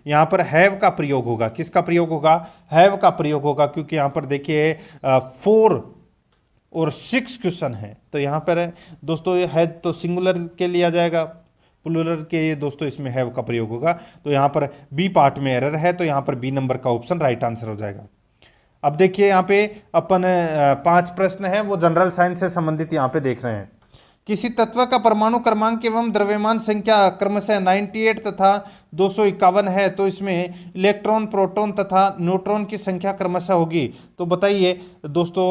S2: यहाँ पर हैव का प्रयोग होगा। किसका प्रयोग होगा, हैव का प्रयोग होगा, क्योंकि यहाँ पर देखिए 4 और 6 क्वेश्चन है, तो यहाँ पर दोस्तों हैज तो सिंगुलर के लिया जाएगा, प्लूरल के दोस्तों इसमें हैव का प्रयोग होगा। तो यहाँ पर बी पार्ट में एरर है, तो यहाँ पर बी नंबर का ऑप्शन राइट आंसर हो जाएगा। अब देखिए यहाँ पे अपन 5 प्रश्न है, वो जनरल साइंस से संबंधित यहाँ पे देख रहे हैं। किसी तत्व का परमाणु क्रमांक एवं द्रव्यमान संख्या क्रमशः 98 तथा 251 है, तो इसमें इलेक्ट्रॉन, प्रोटॉन तथा न्यूट्रॉन की संख्या क्रमशः होगी। तो बताइए दोस्तों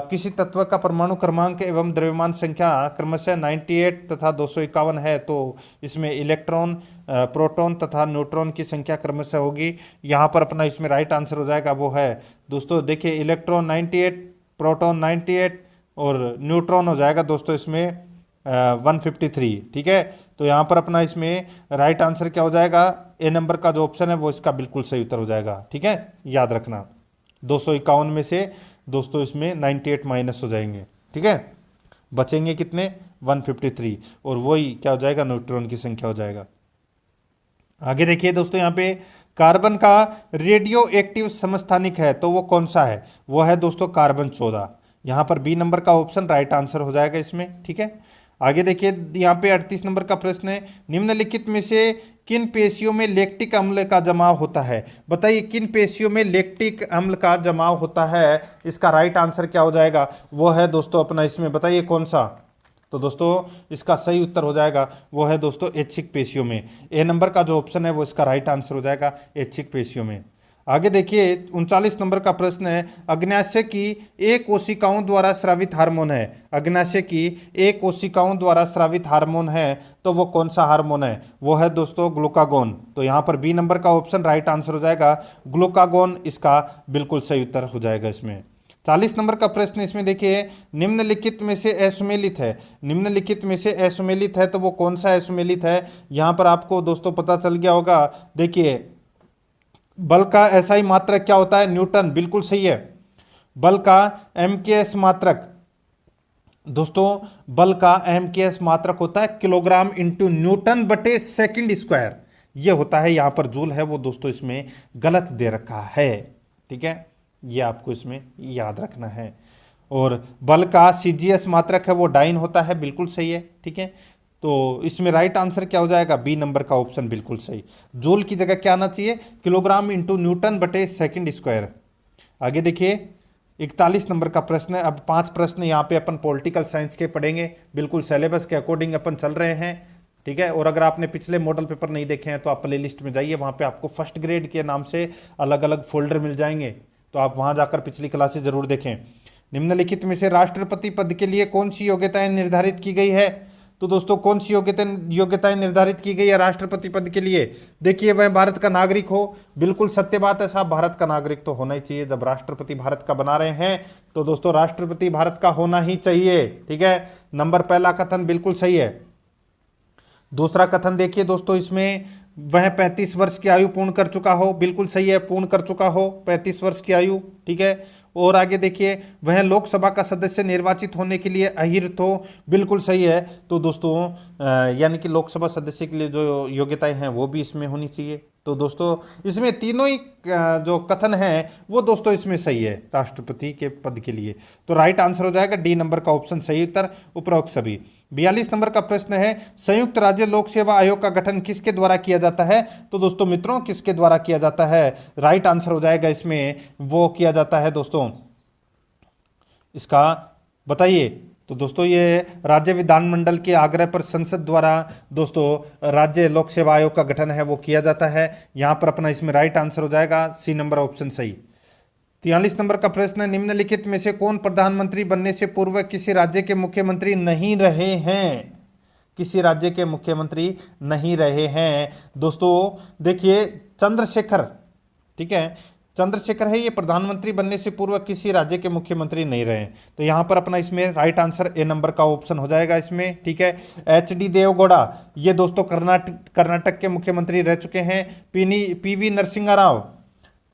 S2: किसी तत्व का परमाणु क्रमांक एवं द्रव्यमान संख्या क्रमशः 98 तथा 251 है, तो इसमें इलेक्ट्रॉन, प्रोटॉन तथा न्यूट्रॉन की संख्या क्रमशः होगी। यहाँ पर अपना इसमें राइट आंसर हो जाएगा, वो है दोस्तों देखिए इलेक्ट्रॉन 98, प्रोटॉन 98 और न्यूट्रॉन हो जाएगा दोस्तों इसमें 153, ठीक है। तो यहाँ पर अपना इसमें राइट आंसर क्या हो जाएगा, ए नंबर का जो ऑप्शन है वो इसका बिल्कुल सही उत्तर हो जाएगा, ठीक है, याद रखना। 251 में से दोस्तों इसमें 98 माइनस हो जाएंगे, ठीक है, बचेंगे कितने, 153, और वही क्या हो जाएगा, न्यूट्रॉन की संख्या हो जाएगा। आगे देखिए दोस्तों यहाँ पे कार्बन का रेडियो एक्टिव समस्थानिक है, तो वो कौन सा है, वो है दोस्तों कार्बन 14। यहाँ पर बी नंबर का ऑप्शन राइट आंसर हो जाएगा इसमें, ठीक है। आगे देखिए यहाँ पे 38 नंबर का प्रश्न है, निम्नलिखित में से किन पेशियों में लैक्टिक अम्ल का जमाव होता है। बताइए किन पेशियों में लैक्टिक अम्ल का जमाव होता है, इसका राइट आंसर क्या हो जाएगा, वो है दोस्तों अपना इसमें बताइए कौन सा, तो दोस्तों इसका सही उत्तर हो जाएगा वो है दोस्तों ऐच्छिक पेशियों में। ए नंबर का जो ऑप्शन है वो इसका राइट आंसर हो जाएगा ऐच्छिक पेशियों में। आगे देखिए 39 नंबर का प्रश्न है, अग्न्याशय की ए कोशिकाओं द्वारा स्रावित हार्मोन है। अग्न्याशय की ए कोशिकाओं द्वारा स्रावित हार्मोन है तो वो कौन सा हार्मोन है? वो है दोस्तों ग्लूकागोन। तो यहाँ पर बी नंबर का ऑप्शन राइट आंसर हो जाएगा ग्लूकागोन, इसका बिल्कुल सही उत्तर हो जाएगा इसमें। 40 नंबर का प्रश्न इसमें देखिए, निम्नलिखित में से असुमेलित है। निम्नलिखित में से असुमेलित है तो वो कौन सा असुमेलित है? यहाँ पर आपको दोस्तों पता चल गया होगा। देखिए बल का एसआई मात्रक क्या होता है? न्यूटन, बिल्कुल सही है। बल का एमकेएस मात्रक, दोस्तों बल का एमकेएस मात्रक होता है किलोग्राम इंटू न्यूटन बटे सेकंड स्क्वायर। ये होता है, यहाँ पर जूल है वो दोस्तों इसमें गलत दे रखा है, ठीक है, ये आपको इसमें याद रखना है। और बल का सीजीएस मात्रक है वो डाइन होता है, बिल्कुल सही है, ठीक है। तो इसमें राइट आंसर क्या हो जाएगा? बी नंबर का ऑप्शन बिल्कुल सही। जूल की जगह क्या आना चाहिए? किलोग्राम इंटू न्यूटन बटे सेकंड स्क्वायर। आगे देखिए 41 नंबर का प्रश्न है। अब 5 प्रश्न यहाँ पे अपन पॉलिटिकल साइंस के पढ़ेंगे, बिल्कुल सिलेबस के अकॉर्डिंग अपन चल रहे हैं, ठीक है। और अगर आपने पिछले मॉडल पेपर नहीं देखे हैं तो आप प्ले लिस्ट में जाइए, वहाँ पे आपको फर्स्ट ग्रेड के नाम से अलग अलग फोल्डर मिल जाएंगे, तो आप वहाँ जाकर पिछली क्लासेज जरूर देखें। निम्नलिखित में से राष्ट्रपति पद के लिए कौन सी योग्यताएं निर्धारित की गई है? तो दोस्तों कौन सी योग्यताएं निर्धारित की गई है राष्ट्रपति पद के लिए? देखिए वह भारत का नागरिक हो, बिल्कुल सत्य बात है साहब, भारत का नागरिक तो होना ही चाहिए। जब राष्ट्रपति भारत का बना रहे हैं तो दोस्तों राष्ट्रपति भारत का होना ही चाहिए, ठीक है। नंबर पहला कथन बिल्कुल सही है। दूसरा कथन देखिए दोस्तों, इसमें वह 35 वर्ष की आयु पूर्ण कर चुका हो, बिल्कुल सही है, पूर्ण कर चुका हो 35 वर्ष की आयु, ठीक है। और आगे देखिए वह लोकसभा का सदस्य निर्वाचित होने के लिए अहिर्त हो, बिल्कुल सही है। तो दोस्तों यानी कि लोकसभा सदस्य के लिए जो योग्यताएं हैं वो भी इसमें होनी चाहिए। तो दोस्तों इसमें तीनों ही जो कथन है वो दोस्तों इसमें सही है राष्ट्रपति के पद के लिए। तो राइट आंसर हो जाएगा डी नंबर का ऑप्शन सही उत्तर, उपरोक्त सभी। 42 नंबर का प्रश्न है, संयुक्त राज्य लोक सेवा आयोग का गठन किसके द्वारा किया जाता है? तो दोस्तों मित्रों किसके द्वारा किया जाता है? राइट आंसर हो जाएगा इसमें वो किया जाता है दोस्तों, इसका बताइए। तो दोस्तों ये राज्य विधानमंडल के आग्रह पर संसद द्वारा दोस्तों राज्य लोक सेवा आयोग का गठन है वो किया जाता है। यहां पर अपना इसमें राइट आंसर हो जाएगा सी नंबर ऑप्शन सही। 43 नंबर का प्रश्न है, निम्नलिखित में से कौन प्रधानमंत्री बनने से पूर्व किसी राज्य के मुख्यमंत्री नहीं रहे हैं? किसी राज्य के मुख्यमंत्री नहीं रहे हैं दोस्तों। देखिए चंद्रशेखर, ठीक है, चंद्रशेखर है ये प्रधानमंत्री बनने से पूर्व किसी राज्य के मुख्यमंत्री नहीं रहे। तो यहां पर अपना इसमें राइट आंसर ए नंबर का ऑप्शन हो जाएगा इसमें, ठीक है। एच.डी. देवगौड़ा ये दोस्तों कर्नाटक के मुख्यमंत्री रह चुके हैं। पीवी नरसिंह राव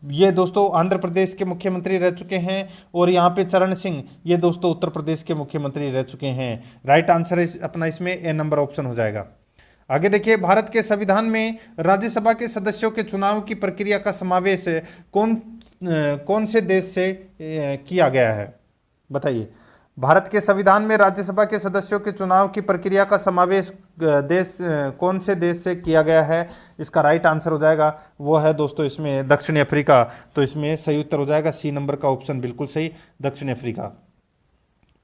S2: ये दोस्तों आंध्र प्रदेश के मुख्यमंत्री रह चुके हैं। और यहाँ पे चरण सिंह ये दोस्तों उत्तर प्रदेश के मुख्यमंत्री रह चुके हैं। राइट आंसर अपना इसमें ए नंबर ऑप्शन हो जाएगा। आगे देखिए भारत के संविधान में राज्यसभा के सदस्यों के चुनाव की प्रक्रिया का समावेश कौन से देश से किया गया है? बताइए। भारत के संविधान में राज्यसभा के सदस्यों के चुनाव की प्रक्रिया का समावेश कौन से देश से किया गया है? इसका राइट आंसर हो जाएगा वो है दोस्तों इसमें दक्षिण अफ्रीका। तो इसमें सही उत्तर हो जाएगा सी नंबर का ऑप्शन बिल्कुल सही, दक्षिण अफ्रीका।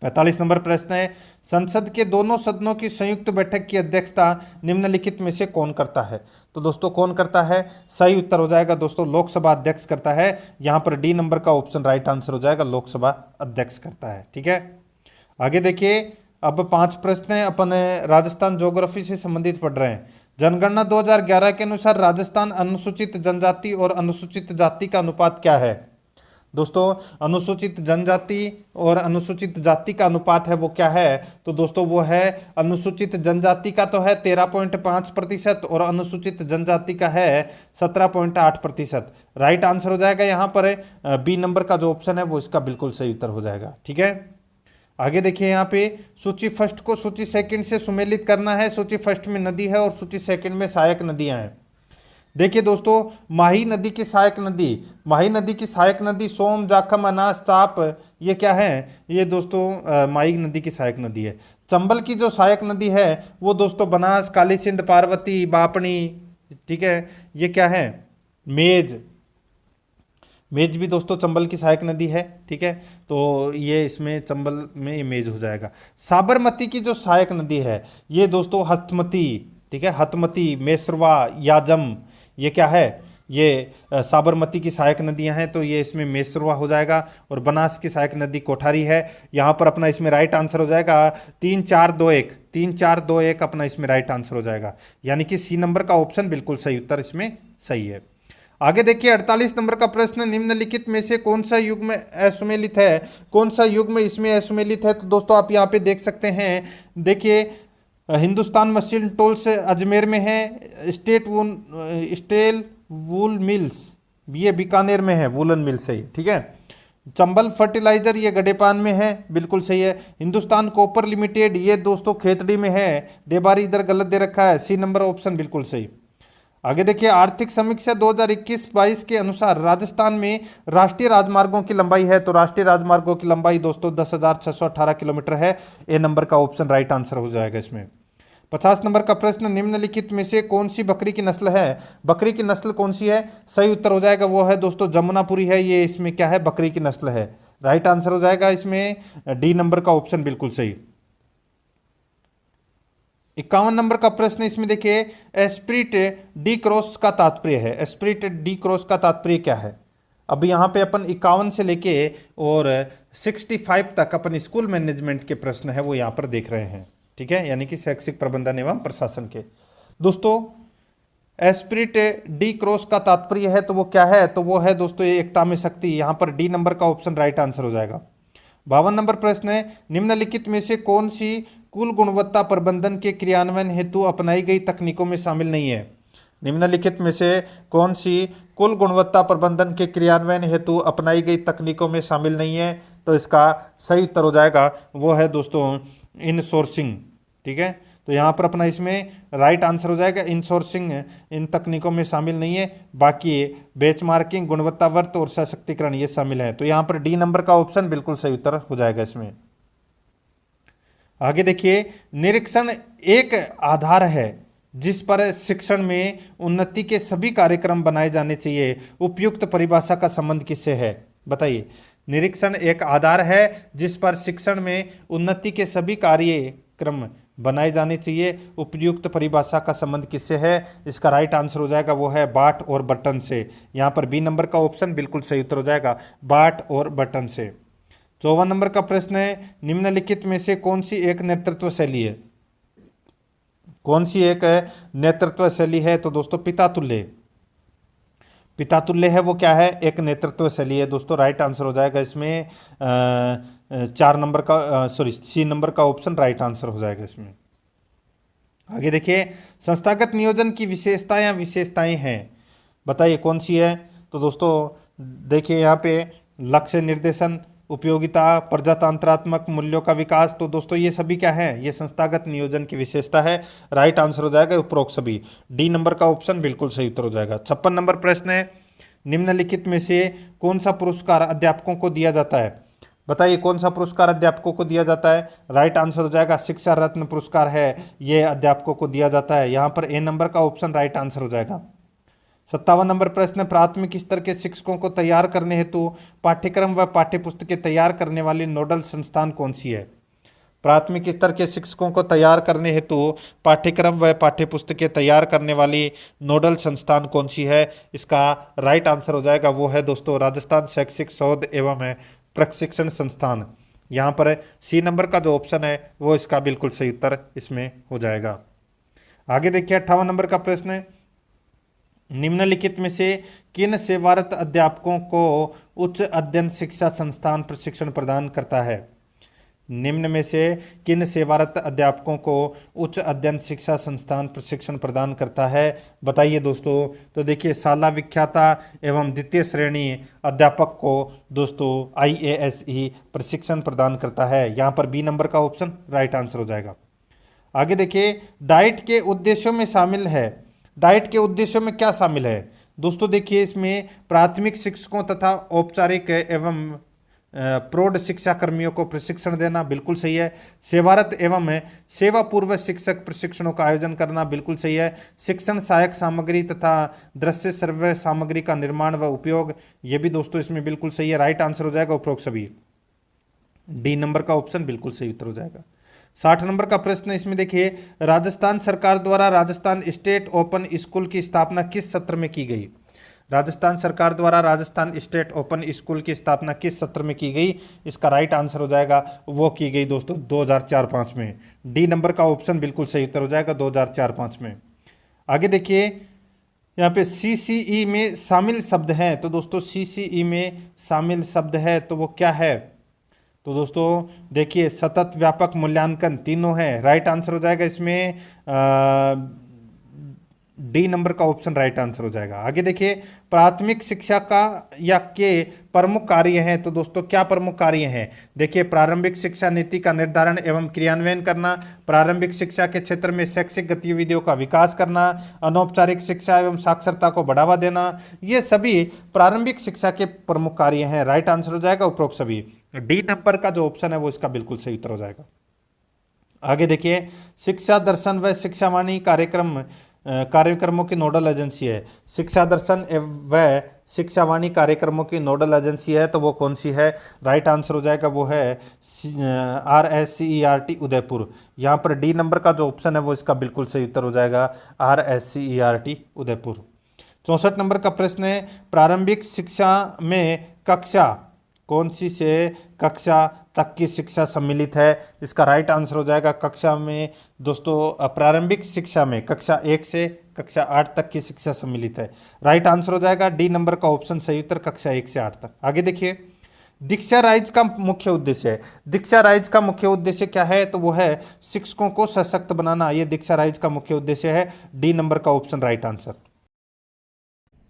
S2: 45 नंबर प्रश्न है, संसद के दोनों सदनों की संयुक्त बैठक की अध्यक्षता निम्नलिखित में से कौन करता है? तो दोस्तों कौन करता है? सही उत्तर हो जाएगा दोस्तों लोकसभा अध्यक्ष करता है। यहां पर डी नंबर का ऑप्शन राइट आंसर हो जाएगा, लोकसभा अध्यक्ष करता है, ठीक है। आगे देखिए अब 5 प्रश्न है, अपन राजस्थान ज्योग्राफी से संबंधित पढ़ रहे हैं। जनगणना 2011 के अनुसार राजस्थान अनुसूचित जनजाति और अनुसूचित जाति का अनुपात क्या है? दोस्तों अनुसूचित जनजाति और अनुसूचित जाति का अनुपात है वो क्या है? तो दोस्तों वो है अनुसूचित जनजाति का तो है 13.5% और अनुसूचित जनजाति का है 17.8%। राइट आंसर हो जाएगा यहाँ पर बी नंबर का जो ऑप्शन है वो इसका बिल्कुल सही उत्तर हो जाएगा, ठीक है। आगे देखिए यहाँ पे सूची फर्स्ट को सूची सेकंड से सुमेलित करना है। सूची फर्स्ट में नदी है और सूची सेकंड में सहायक नदियां हैं। देखिए दोस्तों माही नदी की सहायक नदी, माही नदी की सहायक नदी सोम, जाखम, अनास, ताप ये क्या है? ये दोस्तों माही नदी की सहायक नदी है। चंबल की जो सहायक नदी है वो दोस्तों बनास, काली सिंध, पार्वती, बापणी, ठीक है, ये क्या है? मेज। मेज भी दोस्तों चंबल की सहायक नदी है, ठीक है, तो ये इसमें चंबल में ये मेज हो जाएगा। साबरमती की जो सहायक नदी है ये दोस्तों हथमती, ठीक है, हथमती, मेसरवा, याजम, ये क्या है, ये साबरमती की सहायक नदियां हैं, तो ये इसमें मेसरवा हो जाएगा। और बनास की सहायक नदी कोठारी है। यहाँ पर अपना इसमें राइट आंसर हो जाएगा 3-4-2-1, 3-4-2-1 अपना इसमें राइट आंसर हो जाएगा, यानी कि सी नंबर का ऑप्शन बिल्कुल सही उत्तर इसमें सही है। आगे देखिए 48 नंबर का प्रश्न, निम्नलिखित में से कौन सा युग में असुमेलित है, कौन सा युग में इसमें असुमेलित है। तो दोस्तों आप यहाँ पे देख सकते हैं, देखिए हिंदुस्तान मशीन टूल्स अजमेर में है, स्टेल वूल मिल्स ये बीकानेर में है, वूलन मिल से, ठीक है। चंबल फर्टिलाइजर ये गडेपान में है, बिल्कुल सही है। हिंदुस्तान कॉपर लिमिटेड ये दोस्तों खेतड़ी में है, देबारी इधर गलत दे रखा है, सी नंबर ऑप्शन बिल्कुल सही। आगे देखिए आर्थिक समीक्षा 2021-22 के अनुसार राजस्थान में राष्ट्रीय राजमार्गों की लंबाई है, तो राष्ट्रीय राजमार्गों की लंबाई दोस्तों 10,618 किलोमीटर है, ए नंबर का ऑप्शन राइट आंसर हो जाएगा इसमें। 50 नंबर का प्रश्न, निम्नलिखित में से कौन सी बकरी की नस्ल है, बकरी की नस्ल कौन सी है, सही उत्तर हो जाएगा वो है दोस्तों जमुनापुरी है, ये इसमें क्या है, बकरी की नस्ल है, राइट आंसर हो जाएगा इसमें डी नंबर का ऑप्शन बिल्कुल सही। 51 नंबर का प्रश्न इसमें देखिए एस्प्रिट डी क्रॉस का तात्पर्य है, एस्प्रिट डी क्रॉस का तात्पर्य क्या है। अब यहाँ पे अपन 51 से लेके और 65 तक अपन स्कूल मैनेजमेंट के प्रश्न है वो यहाँ पर देख रहे हैं, ठीक है, यानी कि शैक्षिक प्रबंधन एवं प्रशासन के। दोस्तों एस्प्रिट डी क्रॉस का तात्पर्य है तो वो क्या है, तो वो है दोस्तों ये एकता में शक्ति, यहाँ पर डी नंबर का ऑप्शन राइट आंसर हो जाएगा। 52 नंबर प्रश्न है, निम्नलिखित में से कौन सी कुल गुणवत्ता प्रबंधन के क्रियान्वयन हेतु अपनाई गई तकनीकों में शामिल नहीं है। निम्नलिखित में से कौन सी कुल गुणवत्ता प्रबंधन के क्रियान्वयन हेतु अपनाई गई तकनीकों में शामिल नहीं है, तो इसका सही उत्तर हो जाएगा वो है दोस्तों इनसोर्सिंग, ठीक है, तो यहाँ पर अपना इसमें राइट आंसर हो जाएगा इनसोर्सिंग इन तकनीकों में शामिल नहीं है, बाकी बेंचमार्किंग, गुणवत्तावर्त और सशक्तिकरण ये शामिल है, तो यहाँ पर डी नंबर का ऑप्शन बिल्कुल सही उत्तर हो जाएगा इसमें। आगे देखिए निरीक्षण एक आधार है जिस पर शिक्षण में उन्नति के सभी कार्यक्रम बनाए जाने चाहिए, उपयुक्त परिभाषा का संबंध किससे है, बताइए। निरीक्षण एक आधार है जिस पर शिक्षण में उन्नति के सभी कार्यक्रम बनाए जाने चाहिए, उपयुक्त परिभाषा का संबंध किससे है, इसका राइट आंसर हो जाएगा वो है बाट और बटन से, यहाँ पर बी नंबर का ऑप्शन बिल्कुल सही उत्तर हो जाएगा, बाट और बटन से। 54 नंबर का प्रश्न है, निम्नलिखित में से कौन सी एक नेतृत्व शैली है, कौन सी एक नेतृत्व शैली है, तो दोस्तों पिता तुल्य, पिता तुल्य है वो क्या है, एक नेतृत्व शैली है दोस्तों, राइट आंसर हो जाएगा इसमें 4 नंबर का सॉरी सी नंबर का ऑप्शन राइट आंसर हो जाएगा इसमें। आगे देखिए संस्थागत नियोजन की विशेषताएं हैं, बताइए कौन सी है, तो दोस्तों देखिए यहाँ पे लक्ष्य निर्देशन, उपयोगिता, प्रजातंत्रात्मक मूल्यों का विकास, तो दोस्तों ये सभी क्या है, ये संस्थागत नियोजन की विशेषता है, राइट आंसर हो जाएगा उपरोक्त सभी, डी नंबर का ऑप्शन बिल्कुल सही उत्तर हो जाएगा। 56 नंबर प्रश्न है, निम्नलिखित में से कौन सा पुरस्कार अध्यापकों को दिया जाता है, बताइए कौन सा पुरस्कार अध्यापकों को दिया जाता है, राइट आंसर हो जाएगा शिक्षा रत्न पुरस्कार है, ये अध्यापकों को दिया जाता है, यहाँ पर ए नंबर का ऑप्शन राइट आंसर हो जाएगा। 57 नंबर प्रश्न, प्राथमिक स्तर के शिक्षकों को तैयार करने हेतु पाठ्यक्रम व पाठ्यपुस्तकें तैयार करने वाली नोडल संस्थान कौन सी है। प्राथमिक स्तर के शिक्षकों को तैयार करने हेतु पाठ्यक्रम व पाठ्यपुस्तकें तैयार करने वाली नोडल संस्थान कौन सी है, इसका राइट आंसर हो जाएगा वो है दोस्तों राजस्थान शैक्षिक शोध एवं प्रशिक्षण संस्थान, यहाँ पर सी नंबर का जो ऑप्शन है वो इसका बिल्कुल सही उत्तर इसमें हो जाएगा। आगे देखिए 58 नंबर का प्रश्न है, निम्नलिखित में से किन सेवारत अध्यापकों को उच्च अध्ययन शिक्षा संस्थान प्रशिक्षण प्रदान करता है। निम्न में से किन सेवारत अध्यापकों को उच्च अध्ययन शिक्षा संस्थान प्रशिक्षण प्रदान करता है, बताइए दोस्तों। तो देखिए शाला विख्याता एवं द्वितीय श्रेणी अध्यापक को दोस्तों IASE प्रशिक्षण प्रदान करता है, यहाँ पर बी नंबर का ऑप्शन राइट आंसर हो जाएगा। आगे देखिए डाइट के उद्देश्यों में शामिल है, डाइट के उद्देश्यों में क्या शामिल है दोस्तों, देखिए इसमें प्राथमिक शिक्षकों तथा औपचारिक एवं प्रौढ़ शिक्षा कर्मियों को प्रशिक्षण देना, बिल्कुल सही है। सेवारत एवं सेवा पूर्व शिक्षक प्रशिक्षणों का आयोजन करना, बिल्कुल सही है। शिक्षण सहायक सामग्री तथा दृश्य श्रव्य सामग्री का निर्माण व उपयोग, ये भी दोस्तों इसमें बिल्कुल सही है। राइट आंसर हो जाएगा उपरोक्त सभी। डी नंबर का ऑप्शन बिल्कुल सही उत्तर हो जाएगा। 60 नंबर का प्रश्न इसमें देखिए, राजस्थान सरकार द्वारा राजस्थान स्टेट ओपन स्कूल की स्थापना किस सत्र में की गई? राजस्थान सरकार द्वारा राजस्थान स्टेट ओपन स्कूल की स्थापना किस सत्र में की गई? इसका राइट आंसर हो जाएगा वो की गई दोस्तों 2004-05 में। डी नंबर का ऑप्शन बिल्कुल सही उत्तर हो जाएगा 2004-05 में। आगे देखिए, यहाँ पे CCE में शामिल शब्द हैं, तो दोस्तों CCE में शामिल शब्द है तो वो क्या है? तो दोस्तों देखिए, सतत व्यापक मूल्यांकन तीनों है। राइट आंसर हो जाएगा इसमें डी नंबर का ऑप्शन राइट आंसर हो जाएगा। आगे देखिए, प्राथमिक शिक्षा का या के प्रमुख कार्य हैं, तो दोस्तों क्या प्रमुख कार्य हैं? देखिए, प्रारंभिक शिक्षा नीति का निर्धारण एवं क्रियान्वयन करना, प्रारंभिक शिक्षा के क्षेत्र में शैक्षिक गतिविधियों का विकास करना, अनौपचारिक शिक्षा एवं साक्षरता को बढ़ावा देना, ये सभी प्रारंभिक शिक्षा के प्रमुख कार्य हैं। राइट आंसर हो जाएगा उपरोक्त सभी। डी नंबर का जो ऑप्शन है वो इसका बिल्कुल सही उत्तर हो जाएगा। आगे देखिए, शिक्षा दर्शन व शिक्षावाणी कार्यक्रमों की नोडल एजेंसी है। शिक्षा दर्शन व शिक्षावाणी कार्यक्रमों की नोडल एजेंसी है तो वो कौन सी है? राइट आंसर हो जाएगा वो है RSCERT उदयपुर। यहाँ पर डी नंबर का जो ऑप्शन है वो इसका बिल्कुल सही उत्तर हो जाएगा RSCERT उदयपुर। 64 नंबर का प्रश्न है, प्रारंभिक शिक्षा में कक्षा कौन सी से कक्षा तक की शिक्षा सम्मिलित है? इसका राइट आंसर हो जाएगा कक्षा में दोस्तों प्रारंभिक शिक्षा में कक्षा 1 से कक्षा 8 तक की शिक्षा सम्मिलित है। राइट आंसर हो जाएगा डी नंबर का ऑप्शन सही उत्तर कक्षा 1 से 8 तक। आगे देखिए, दीक्षा राइज का मुख्य उद्देश्य है। दीक्षा राइज का मुख्य उद्देश्य क्या है? तो वो है शिक्षकों को सशक्त बनाना, ये दीक्षा राइज का मुख्य उद्देश्य है। डी नंबर का ऑप्शन राइट आंसर।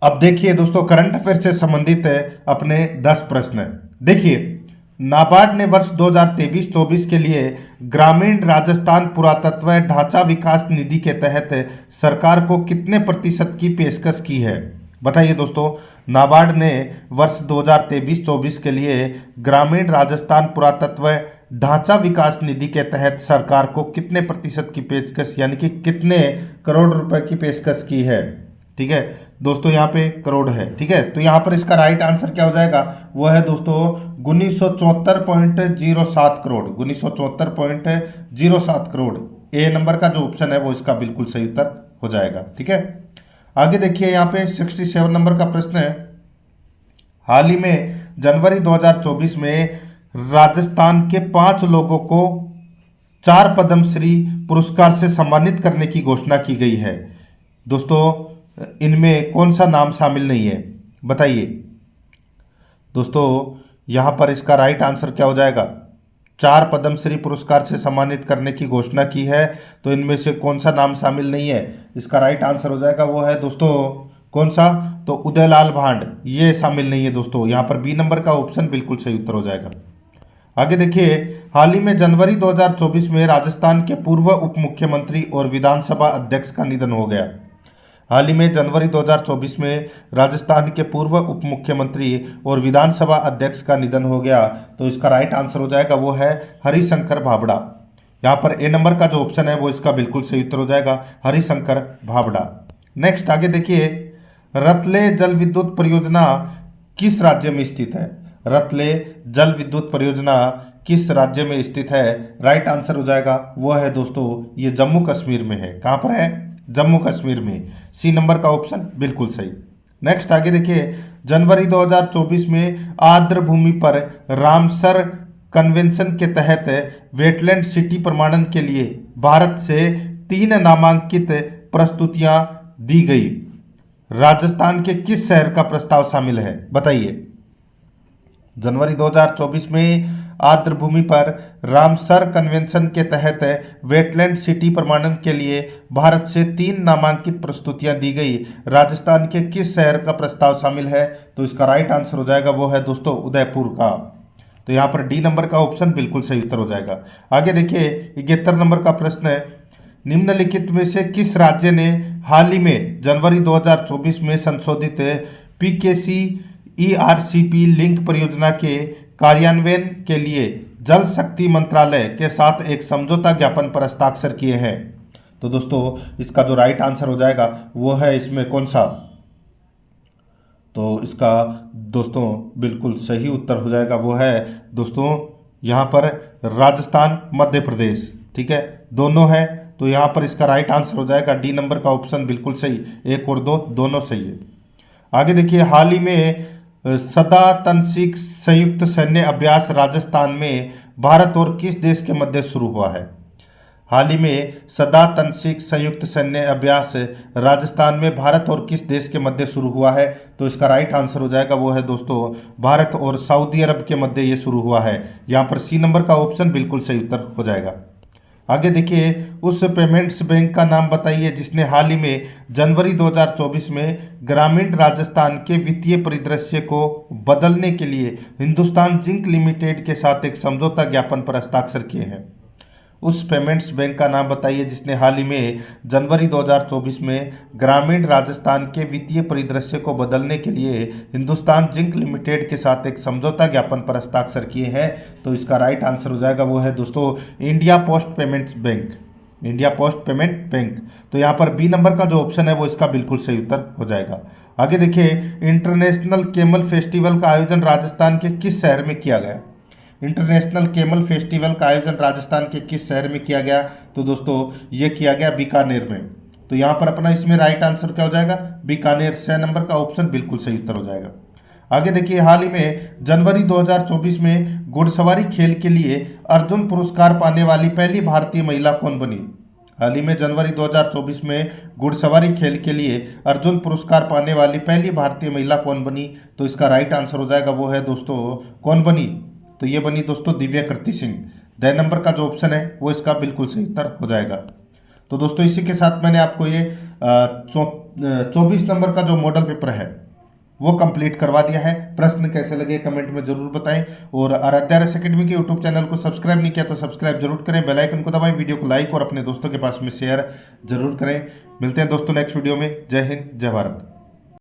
S1: अब देखिए दोस्तों, करंट अफेयर से संबंधित अपने 10 प्रश्न। देखिए, नाबार्ड ने वर्ष 2023-24 के लिए ग्रामीण राजस्थान पुरातत्व ढांचा विकास निधि के तहत सरकार को कितने प्रतिशत की पेशकश की है? बताइए दोस्तों, नाबार्ड ने वर्ष 2023-24 के लिए ग्रामीण राजस्थान पुरातत्व ढांचा विकास निधि के तहत सरकार को कितने प्रतिशत की पेशकश यानी कि कितने करोड़ रुपए की पेशकश की है? ठीक है दोस्तों, यहाँ पे करोड़ है। ठीक है, तो यहाँ पर इसका राइट आंसर क्या हो जाएगा? वो है दोस्तों 1974.07 करोड़, 1974.07 करोड़। ए नंबर का जो ऑप्शन है वो इसका बिल्कुल सही उत्तर हो जाएगा। ठीक है, आगे देखिए, यहाँ पे 67 नंबर का प्रश्न है, हाल ही में जनवरी 2024 में राजस्थान के 5 लोगों को 4 पद्मश्री पुरस्कार से सम्मानित करने की घोषणा की गई है। दोस्तों इनमें कौन सा नाम शामिल नहीं है? बताइए दोस्तों, यहाँ पर इसका राइट आंसर क्या हो जाएगा? 4 पद्मश्री पुरस्कार से सम्मानित करने की घोषणा की है, तो इनमें से कौन सा नाम शामिल नहीं है? इसका राइट आंसर हो जाएगा वो है दोस्तों कौन सा? तो उदयलाल भांड, ये शामिल नहीं है दोस्तों। यहाँ पर बी नंबर का ऑप्शन बिल्कुल सही उत्तर हो जाएगा। आगे देखिए, हाल ही में जनवरी 2024 में राजस्थान के पूर्व उप मुख्यमंत्री और विधानसभा अध्यक्ष का निधन हो गया। हाल ही में जनवरी 2024 में राजस्थान के पूर्व उप मुख्यमंत्री और विधानसभा अध्यक्ष का निधन हो गया, तो इसका राइट आंसर हो जाएगा वो है हरिशंकर भाबड़ा। यहाँ पर ए नंबर का जो ऑप्शन है वो इसका बिल्कुल सही उत्तर हो जाएगा हरिशंकर भाबड़ा। नेक्स्ट आगे देखिए, रतले जल विद्युत परियोजना किस राज्य में स्थित है? रतले जल विद्युत परियोजना किस राज्य में स्थित है? राइट आंसर हो जाएगा वो है दोस्तों ये जम्मू कश्मीर में है। कहाँ पर है? जम्मू कश्मीर में। सी नंबर का ऑप्शन बिल्कुल सही। नेक्स्ट आगे देखिए, जनवरी 2024 में आर्द्र भूमि पर रामसर कन्वेंशन के तहत वेटलैंड सिटी प्रमाणन के लिए भारत से 3 नामांकित प्रस्तुतियां दी गई। राजस्थान के किस शहर का प्रस्ताव शामिल है? बताइए। जनवरी 2024 में आर्द्र भूमि पर रामसर कन्वेंशन के तहत वेटलैंड सिटी प्रमाणन के लिए भारत से 3 नामांकित प्रस्तुतियां दी गई। राजस्थान के किस शहर का प्रस्ताव शामिल है? तो इसका राइट आंसर हो जाएगा वो है दोस्तों उदयपुर का। तो यहाँ पर डी नंबर का ऑप्शन बिल्कुल सही उत्तर हो जाएगा। आगे देखिए, 71 नंबर का प्रश्न है, निम्नलिखित में से किस राज्य ने हाल ही में जनवरी 2024 में संशोधित PKC ERCP लिंक परियोजना के कार्यान्वयन के लिए जल शक्ति मंत्रालय के साथ एक समझौता ज्ञापन पर हस्ताक्षर किए हैं। तो दोस्तों इसका जो राइट आंसर हो जाएगा वो है इसमें कौन सा, तो इसका दोस्तों बिल्कुल सही उत्तर हो जाएगा वो है दोस्तों यहाँ पर राजस्थान मध्य प्रदेश। ठीक है, दोनों है, तो यहाँ पर इसका राइट आंसर हो जाएगा डी नंबर का ऑप्शन बिल्कुल सही, 1 और 2 दोनों सही है। आगे देखिए, हाल ही में सदातंसिक संयुक्त सैन्य अभ्यास राजस्थान में भारत और किस देश के मध्य शुरू हुआ है। हाल ही में सदातंसिक संयुक्त सैन्य अभ्यास राजस्थान में भारत और किस देश के मध्य शुरू हुआ है, तो इसका राइट आंसर हो जाएगा वो है दोस्तों भारत और सऊदी अरब के मध्य ये शुरू हुआ है। यहाँ पर सी नंबर का ऑप्शन बिल्कुल सही उत्तर हो जाएगा। आगे देखिए, उस पेमेंट्स बैंक का नाम बताइए जिसने हाल ही में जनवरी 2024 में ग्रामीण राजस्थान के वित्तीय परिदृश्य को बदलने के लिए हिंदुस्तान जिंक लिमिटेड के साथ एक समझौता ज्ञापन पर हस्ताक्षर किए हैं। उस पेमेंट्स बैंक का नाम बताइए जिसने हाल ही में जनवरी 2024 में ग्रामीण राजस्थान के वित्तीय परिदृश्य को बदलने के लिए हिंदुस्तान जिंक लिमिटेड के साथ एक समझौता ज्ञापन पर हस्ताक्षर किए हैं। तो इसका राइट आंसर हो जाएगा वो है दोस्तों India post payments bank, India post payment bank. तो यहाँ पर बी नंबर का जो ऑप्शन है वो इसका बिल्कुल सही उत्तर हो जाएगा। आगे देखिए, इंटरनेशनल केमल फेस्टिवल का आयोजन राजस्थान के किस शहर में किया गया। इंटरनेशनल केमल फेस्टिवल का आयोजन राजस्थान के किस शहर में किया गया, तो दोस्तों ये किया गया बीकानेर में। तो यहाँ पर अपना इसमें राइट आंसर क्या हो जाएगा, बीकानेर, 6 नंबर का ऑप्शन बिल्कुल सही उत्तर हो जाएगा। आगे देखिए, हाल ही में जनवरी 2024 में घुड़सवारी खेल के लिए अर्जुन पुरस्कार पाने वाली पहली भारतीय महिला कौन बनी। हाल ही में जनवरी 2024 में घुड़सवारी खेल के लिए अर्जुन पुरस्कार पाने वाली पहली भारतीय महिला कौन बनी, तो इसका राइट आंसर हो जाएगा वो है दोस्तों कौन बनी, तो ये बनी दोस्तों दिव्या कृति सिंह। 10 नंबर का जो ऑप्शन है वो इसका बिल्कुल सही उत्तर हो जाएगा। तो दोस्तों इसी के साथ मैंने आपको ये 24 नंबर का जो मॉडल पेपर है वो कंप्लीट करवा दिया है। प्रश्न कैसे लगे कमेंट में जरूर बताएं, और आराध्या रस अकेडमी के यूट्यूब चैनल को सब्सक्राइब नहीं किया तो सब्सक्राइब जरूर करें, बेल आइकन को दबाएं, वीडियो को लाइक और अपने दोस्तों के पास में शेयर जरूर करें। मिलते हैं दोस्तों नेक्स्ट वीडियो में। जय हिंद, जय भारत।